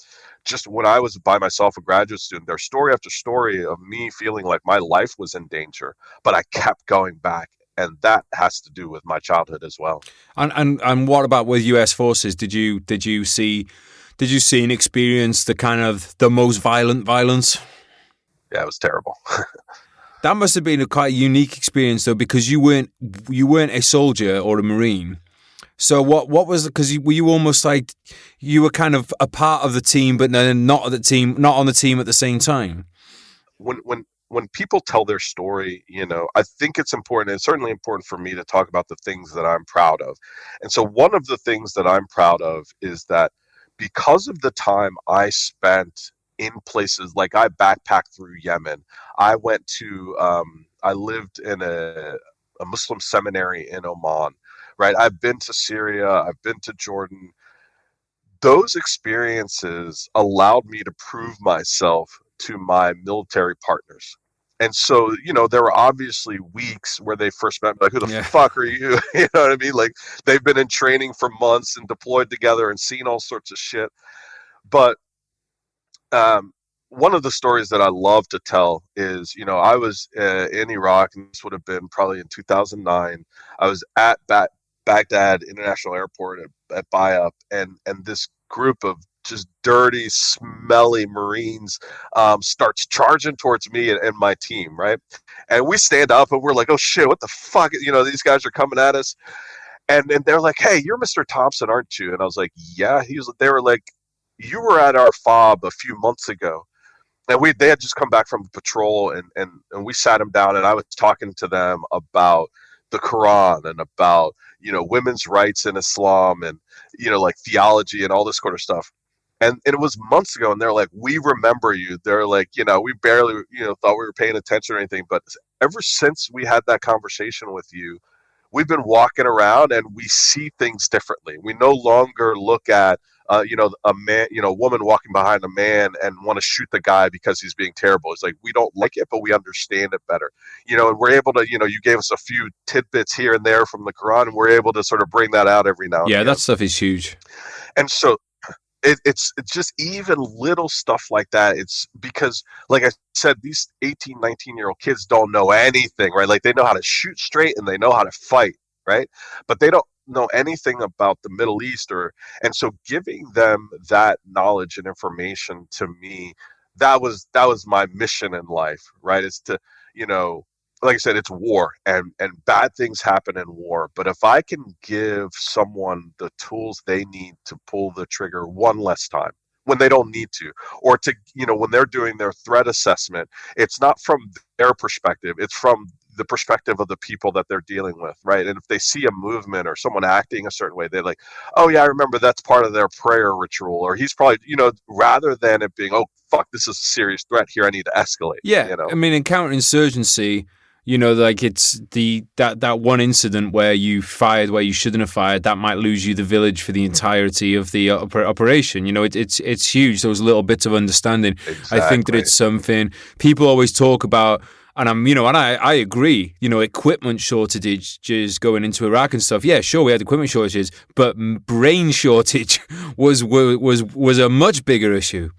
Just when I was by myself, a graduate student, there's story after story of me feeling like my life was in danger, but I kept going back. And that has to do with my childhood as well. And what about with US forces? Did you see and experience the kind of the most violent violence? Yeah, it was terrible. That must have been a quite unique experience, though, because you weren't a soldier or a Marine. So what was it? Because were you almost like you were kind of a part of the team, but then not on the team at the same time? When people tell their story, I think it's important. It's certainly important for me to talk about the things that I'm proud of. And so one of the things that I'm proud of is that because of the time I spent in places like I backpacked through Yemen, I lived in a Muslim seminary in Oman, right? I've been to Syria, I've been to Jordan. Those experiences allowed me to prove myself to my military partners. And so, there were obviously weeks where they first met me, like, who the Yeah. fuck are you? You know what I mean? Like, they've been in training for months and deployed together and seen all sorts of shit. But um, one of the stories that I love to tell is, I was in Iraq, and this would have been probably in 2009. I was at Baghdad International Airport at Bayup, and this group of just dirty, smelly Marines starts charging towards me and my team, right? And we stand up and we're like, oh shit, what the fuck? These guys are coming at us. And they're like, hey, you're Mr. Thompson, aren't you? And I was like, yeah. They were like, you were at our fob a few months ago. And they had just come back from patrol, and we sat them down, and I was talking to them about the Quran and about, women's rights in Islam and, like theology and all this sort of stuff. And it was months ago, and they're like, we remember you. They're like, we barely, thought we were paying attention or anything. But ever since we had that conversation with you, we've been walking around and we see things differently. We no longer look at, a man, a woman walking behind a man and want to shoot the guy because he's being terrible. It's like, we don't like it, but we understand it better. And we're able to, you gave us a few tidbits here and there from the Quran, and we're able to sort of bring that out every now and Yeah, again. that stuff is huge. And so it's just even little stuff like that. It's because, like I said, these 18, 19-year-old kids don't know anything, right? Like, they know how to shoot straight and they know how to fight, right? But they don't know anything about the Middle East, and so giving them that knowledge and information to me, that was my mission in life, right? Is to, like I said, it's war, and bad things happen in war. But if I can give someone the tools they need to pull the trigger one less time when they don't need to, or to, when they're doing their threat assessment, it's not from their perspective, it's from the perspective of the people that they're dealing with, right? And if they see a movement or someone acting a certain way, they're like, oh yeah, I remember that's part of their prayer ritual, or he's probably, rather than it being, oh fuck, this is a serious threat here, I need to escalate. Yeah, I mean, in counterinsurgency, Like it's that one incident where you fired where you shouldn't have fired, that might lose you the village for the entirety of the operation. It's huge. Those little bits of understanding. I think that Exactly. it's something people always talk about. And I agree, equipment shortages going into Iraq and stuff. Yeah, sure, we had equipment shortages, but brain shortage was a much bigger issue.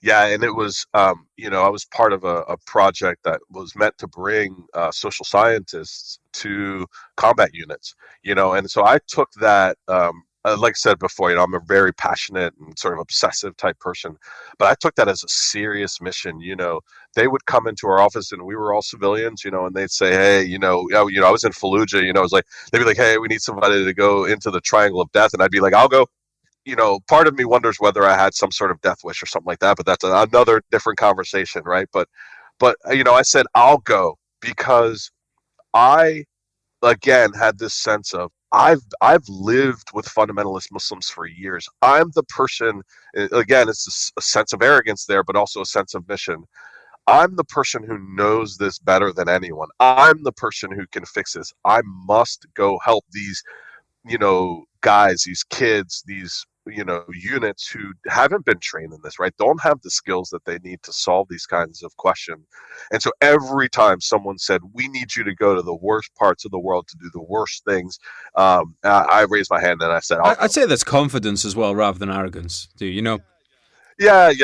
Yeah, and it was, I was part of a project that was meant to bring social scientists to combat units, and so I took that, like I said before, I'm a very passionate and sort of obsessive type person, but I took that as a serious mission. They would come into our office and we were all civilians, and they'd say, hey, I was in Fallujah, it was like, they'd be like, hey, we need somebody to go into the Triangle of Death, and I'd be like, I'll go. Part of me wonders whether I had some sort of death wish or something like that, but that's another different conversation, right? But I said I'll go because I again had this sense of I've lived with fundamentalist Muslims for years. I'm the person. Again, it's a sense of arrogance there, but also a sense of mission. I'm the person who knows this better than anyone. I'm the person who can fix this. I must go help these guys, these kids, these, units who haven't been trained in this, right? Don't have the skills that they need to solve these kinds of questions. And so every time someone said, we need you to go to the worst parts of the world to do the worst things, I raised my hand and I said, I'll I'd go. say that's confidence as well, rather than arrogance. Yeah, I'm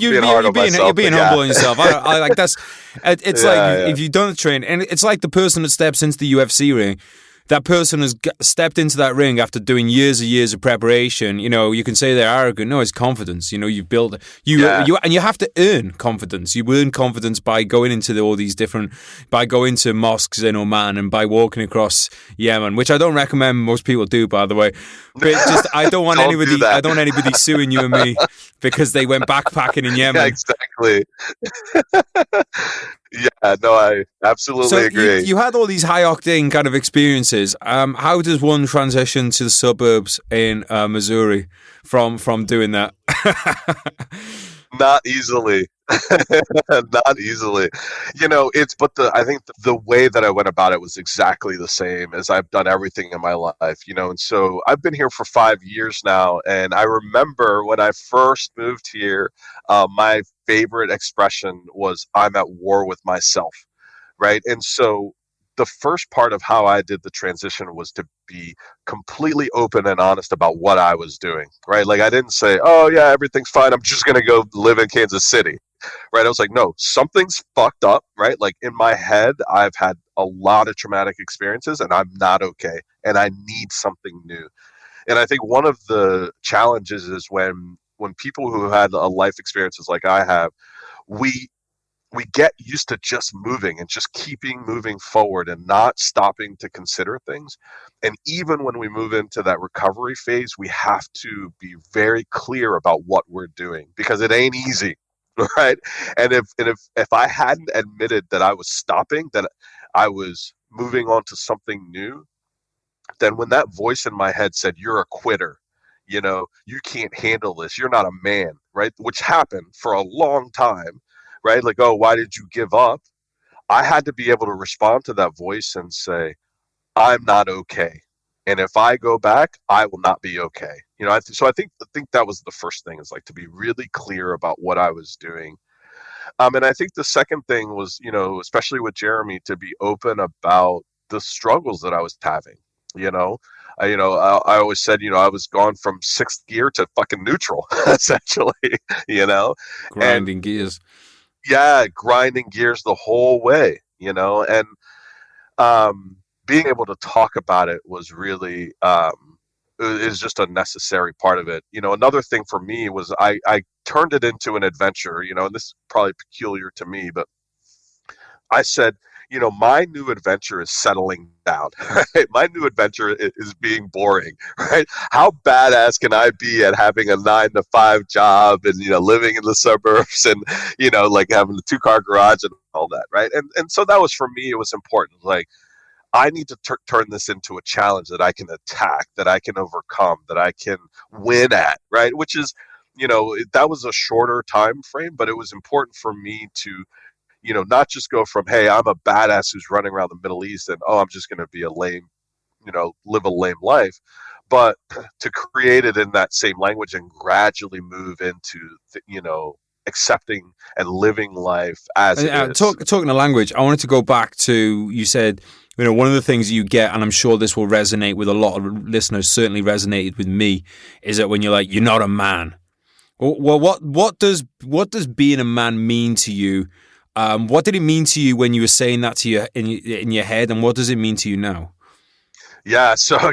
being hard on You're myself, being but humble yeah. on yourself. I like that's. It's like Yeah, yeah. if you've done the train, and it's like the person that steps into the UFC ring. That person has stepped into that ring after doing years of preparation. You can say they're arrogant. No, it's confidence. You've built Yeah. and you have to earn confidence. You earn confidence by going into all these different, by going to mosques in Oman and by walking across Yemen, which I don't recommend most people do, by the way. But I don't want Don't do that. anybody suing you and me because they went backpacking in Yeah, Yemen. exactly. Yeah, no, I So absolutely you agree. you had all these high octane kind of experiences. How does one transition to the suburbs in Missouri from doing that? Not easily. Not easily. But I think the way that I went about it was exactly the same as I've done everything in my life, and so I've been here for 5 years now. And I remember when I first moved here, my favorite expression was, I'm at war with myself, right? And so the first part of how I did the transition was to be completely open and honest about what I was doing, right? Like I didn't say, "Oh yeah, everything's fine. I'm just going to go live in Kansas City." Right? I was like, "No, something's fucked up," right? Like in my head, I've had a lot of traumatic experiences and I'm not okay and I need something new. And I think one of the challenges is when people who had a life experiences like I have, we we get used to just moving and just keeping moving forward and not stopping to consider things. And even when we move into that recovery phase, we have to be very clear about what we're doing because it ain't easy, right? And if I hadn't admitted that I was stopping, that I was moving on to something new, then when that voice in my head said, "You're a quitter," you can't handle this, you're not a man, right? Which happened for a long time, right? Like, oh, why did you give up? I had to be able to respond to that voice and say, I'm not okay. And if I go back, I will not be okay. So I think that was the first thing, is like to be really clear about what I was doing. And I think the second thing was, especially with Jeremy, to be open about the struggles that I was having. You know, I always said, I was gone from sixth gear to fucking neutral, essentially. You know, and Grinding gears. yeah, grinding gears the whole way. And being able to talk about it was really is just a necessary part of it. Another thing for me was I turned it into an adventure. And this is probably peculiar to me, but I said, my new adventure is settling down. Right? My new adventure is being boring. Right? How badass can I be at having a 9 to 5 job and living in the suburbs and like having a 2-car garage and all that, right? And so that was, for me, it was important. Like, I need to turn this into a challenge that I can attack, that I can overcome, that I can win at, right? Which is, that was a shorter time frame, but it was important for me to not just go from, hey, I'm a badass who's running around the Middle East and, oh, I'm just going to be a lame, live a lame life, but to create it in that same language and gradually move into, accepting and living life as it is. Talking of language, I wanted to go back to, you said, one of the things you get, and I'm sure this will resonate with a lot of listeners, certainly resonated with me, is that when you're like, you're not a man. Well, what does being a man mean to you? What did it mean to you when you were saying that to you in your head, and what does it mean to you now? Yeah, so I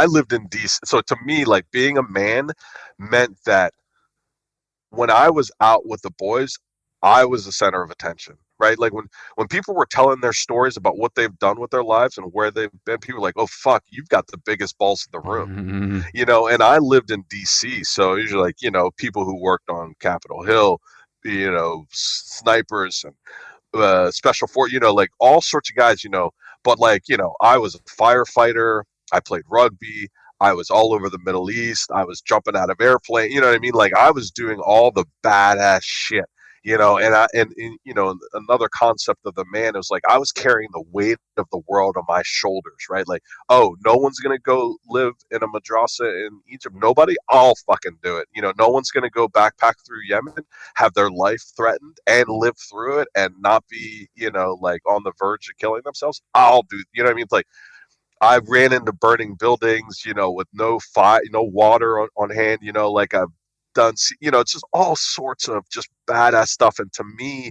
lived in DC. So to me, like, being a man meant that when I was out with the boys, I was the center of attention, right? Like when people were telling their stories about what they've done with their lives and where they've been, people were like, "Oh fuck, you've got the biggest balls in the room," And I lived in DC, so usually, like, people who worked on Capitol Hill, snipers and special force, like all sorts of guys, But like, I was a firefighter. I played rugby. I was all over the Middle East. I was jumping out of airplane. You know what I mean? Like, I was doing all the badass shit. Another concept of the man is like, I was carrying the weight of the world on my shoulders, right? Like, oh, no one's gonna go live in a madrasa in Egypt. Nobody, I'll fucking do it. No one's gonna go backpack through Yemen, have their life threatened, and live through it and not be, like on the verge of killing themselves. I'll do. You know what I mean? It's like, I ran into burning buildings, with no fire, no water on hand, like I've done, it's just all sorts of just badass stuff. And to me,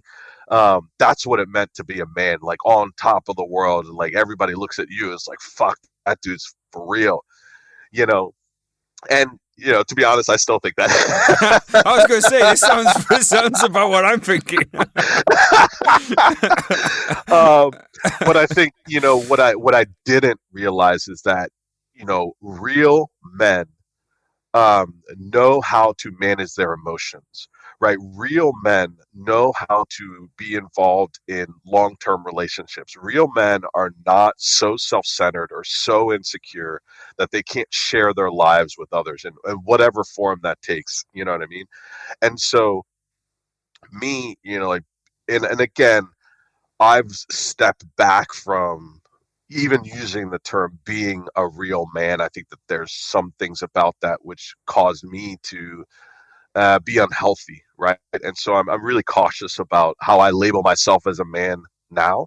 that's what it meant to be a man, like on top of the world. And like, everybody looks at you as like, fuck, that dude's for real, and, to be honest, I still think that. I was going to say, this sounds about what I'm thinking. But I think, what I didn't realize is that, real men know how to manage their emotions, right? Real men know how to be involved in long-term relationships. Real men are not so self-centered or so insecure that they can't share their lives with others in whatever form that takes. You know what I mean? And so me, like, and again, I've stepped back from even using the term being a real man. I think that there's some things about that which cause me to be unhealthy, right? And so I'm really cautious about how I label myself as a man now,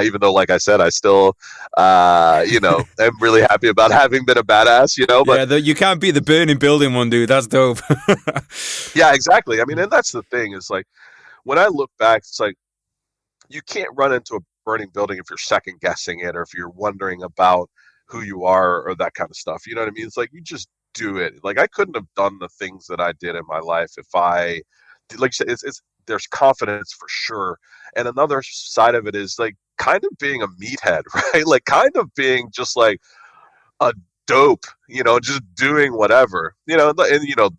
even though, like I said, I still, am really happy about having been a badass, But yeah, you can't beat the burning building one, dude. That's dope. Yeah, exactly. I mean, and that's the thing is, like, when I look back, it's like, you can't run into a burning building if you're second guessing it or if you're wondering about who you are or that kind of stuff. You know what I mean? It's like, you just do it. Like, I couldn't have done the things that I did in my life if I, like you said, there's confidence for sure. And another side of it is like kind of being a meathead, right? Like, kind of being just like a dope, just doing whatever, and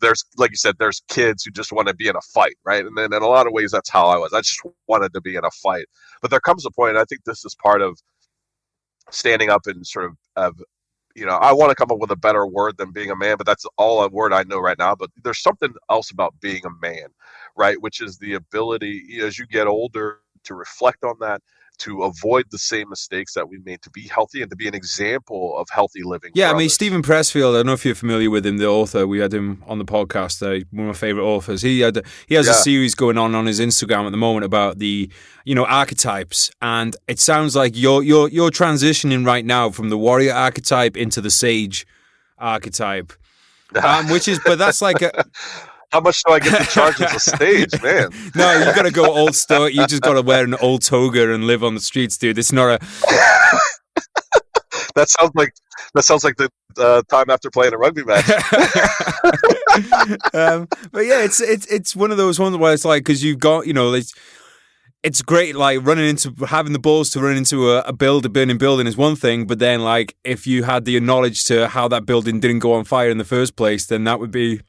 there's, like you said, there's kids who just want to be in a fight, right? And then in a lot of ways, that's how I was. I just wanted to be in a fight. But there comes a point, and I think this is part of standing up and sort of I want to come up with a better word than being a man, but that's all a word I know right now. But there's something else about being a man, right? Which is the ability, as you get older, to reflect on that, to avoid the same mistakes that we made, to be healthy and to be an example of healthy living. Yeah, I mean, Stephen Pressfield, I don't know if you're familiar with him, the author. We had him on the podcast, one of my favorite authors. He has a series going on his Instagram at the moment about the, archetypes. And it sounds like you're transitioning right now from the warrior archetype into the sage archetype. But that's like a... How much do I get to charge as a stage, man? No, you got to go old stoic. You just got to wear an old toga and live on the streets, dude. It's not a... That sounds like the time after playing a rugby match. But yeah, it's one of those ones where it's like, because you've got, it's great, like having the balls to run into a burning building is one thing, but then like if you had the knowledge to how that building didn't go on fire in the first place, then that would be,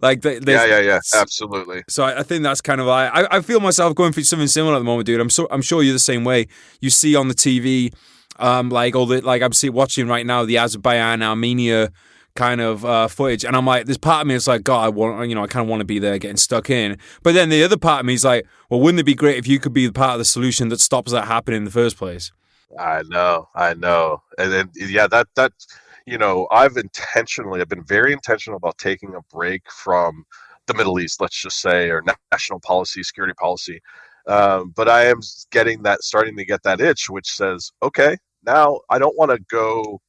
like yeah, absolutely. So I think that's kind of like I feel myself going through something similar at the moment, dude. I'm sure you're the same way. You see on the TV, like all the, like I'm watching right now the Azerbaijan Armenia kind of footage, and I'm like, there's part of me that's like, God, I kind of want to be there, getting stuck in. But then the other part of me is like, well, wouldn't it be great if you could be the part of the solution that stops that happening in the first place? I know, and then that I've been very intentional about taking a break from the Middle East, let's just say, or national policy, security policy. But I am starting to get that itch, which says, okay, now I don't want to go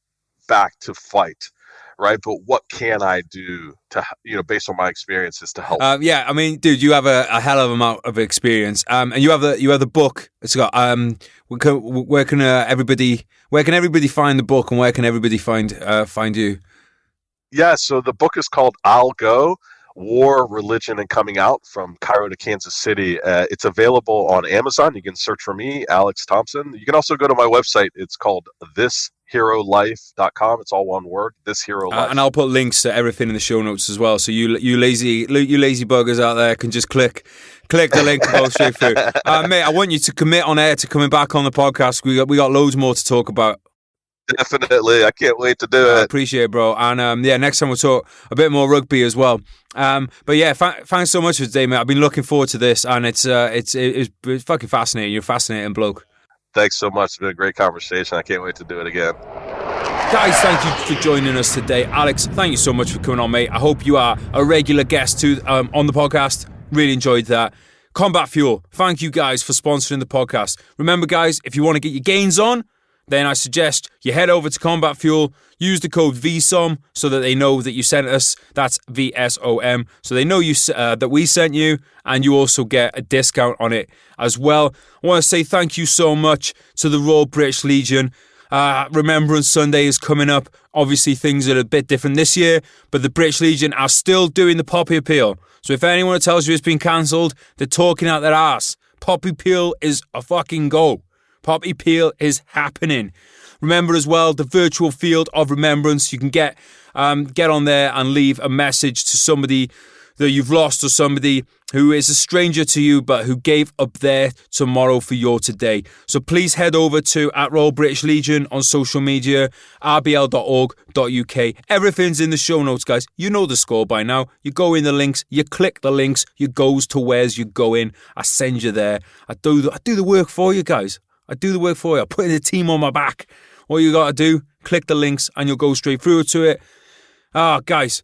back to fight, right? But what can I do to, based on my experiences, to help? Yeah, I mean, dude, you have a hell of amount of experience, and you have the book. It's got where can everybody find the book, and where can everybody find you? Yeah, so the book is called I'll Go: War, Religion, and Coming Out from Cairo to Kansas City. It's available on Amazon. You can search for me, Alex Thompson. You can also go to my website. It's called thisherolife.com. It's all one word, This Hero Life. And I'll put links to everything in the show notes as well. So you lazy buggers out there can just click the link and go straight through. Mate, I want you to commit on air to coming back on the podcast. We got loads more to talk about. Definitely. I can't wait to do it. I appreciate it, bro. And next time we'll talk a bit more rugby as well. But yeah, thanks so much for today, mate. I've been looking forward to this, and it's fucking fascinating. You're a fascinating bloke. Thanks so much. It's been a great conversation. I can't wait to do it again. Guys, thank you for joining us today. Alex, thank you so much for coming on, mate. I hope you are a regular guest too on the podcast. Really enjoyed that. Combat Fuel, thank you guys for sponsoring the podcast. Remember, guys, if you want to get your gains on, then I suggest you head over to Combat Fuel, use the code VSOM so that they know that you sent us. That's VSOM. So they know that we sent you, and you also get a discount on it as well. I want to say thank you so much to the Royal British Legion. Remembrance Sunday is coming up. Obviously, things are a bit different this year, but the British Legion are still doing the Poppy Appeal. So if anyone tells you it's been cancelled, they're talking out their ass. Poppy Appeal is a fucking go. Poppy Appeal is happening. Remember as well, the virtual field of remembrance. You can get on there and leave a message to somebody that you've lost, or somebody who is a stranger to you but who gave up their tomorrow for your today. So please head over to @Royal British Legion on social media, rbl.org.uk. Everything's in the show notes, guys. You know the score by now. You go in the links, you click the links, you goes to where's you go in. I send you there. I do the work for you, guys. I do the work for you. I put the team on my back. All you got to do, click the links and you'll go straight through to it. Guys,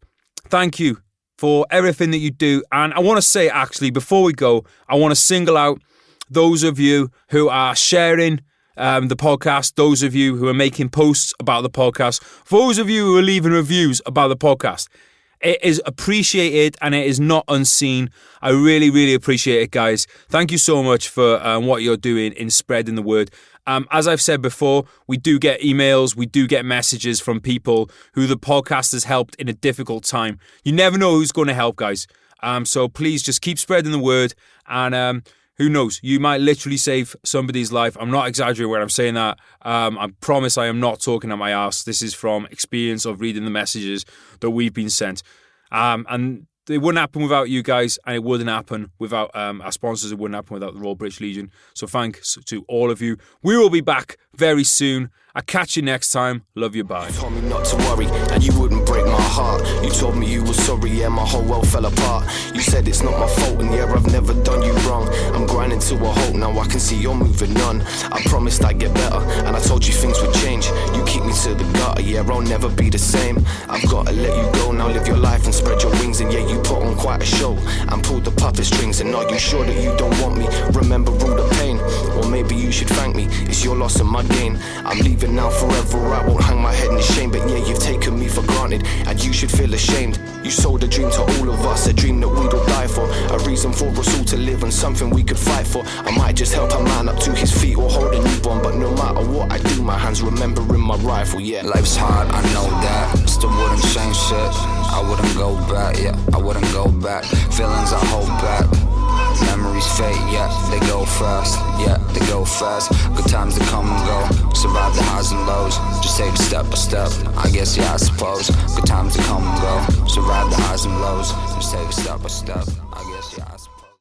thank you for everything that you do. And I want to say, actually, before we go, I want to single out those of you who are sharing the podcast, those of you who are making posts about the podcast, for those of you who are leaving reviews about the podcast. It is appreciated and it is not unseen. I really, really appreciate it, guys. Thank you so much for what you're doing in spreading the word. As I've said before, we do get emails, we do get messages from people who the podcast has helped in a difficult time. You never know who's going to help, guys. So please just keep spreading the word, and who knows, you might literally save somebody's life. I'm not exaggerating when I'm saying that. I promise I am not talking at my ass. This is from experience of reading the messages that we've been sent. And it wouldn't happen without you guys, and it wouldn't happen without our sponsors. It wouldn't happen without the Royal British Legion. So thanks to all of you. We will be back very soon. I'll catch you next time. Love you, bye. You told me not to worry, and you wouldn't break my heart. You told me you were sorry, yeah, my whole world fell apart. You said it's not my fault, and yeah, I've never done you wrong. I'm grinding to a halt, now I can see you're moving on. I promised I'd get better, and I told you things would change. You keep me to the gutter, yeah, I'll never be the same. I've got to let you go, now live your life and spread your wings. And yeah, you put on quite a show, and pulled the puppet strings. And are you sure that you don't want me? Remember all the pain, or maybe you should thank me. It's your loss and my gain. I'm leaving now forever, I won't hang my head in shame. But yeah, you've taken me for granted, and you should feel ashamed. You sold a dream to all of us, a dream that we'd all die for, a reason for us all to live and something we could fight for. I might just help a man up to his feet or hold a newborn, but no matter what I do, my hands remembering my rifle, yeah. Life's hard, I know that, still wouldn't change shit. I wouldn't go back, yeah, I wouldn't go back. Feelings I hold back, memories fade, yeah, they go fast, yeah, they go fast. Good times to come and go, survive the highs and lows, just take it step by step, I guess, yeah, I suppose. Good times to come and go, survive the highs and lows, just take it step by step, I guess, yeah, I suppose.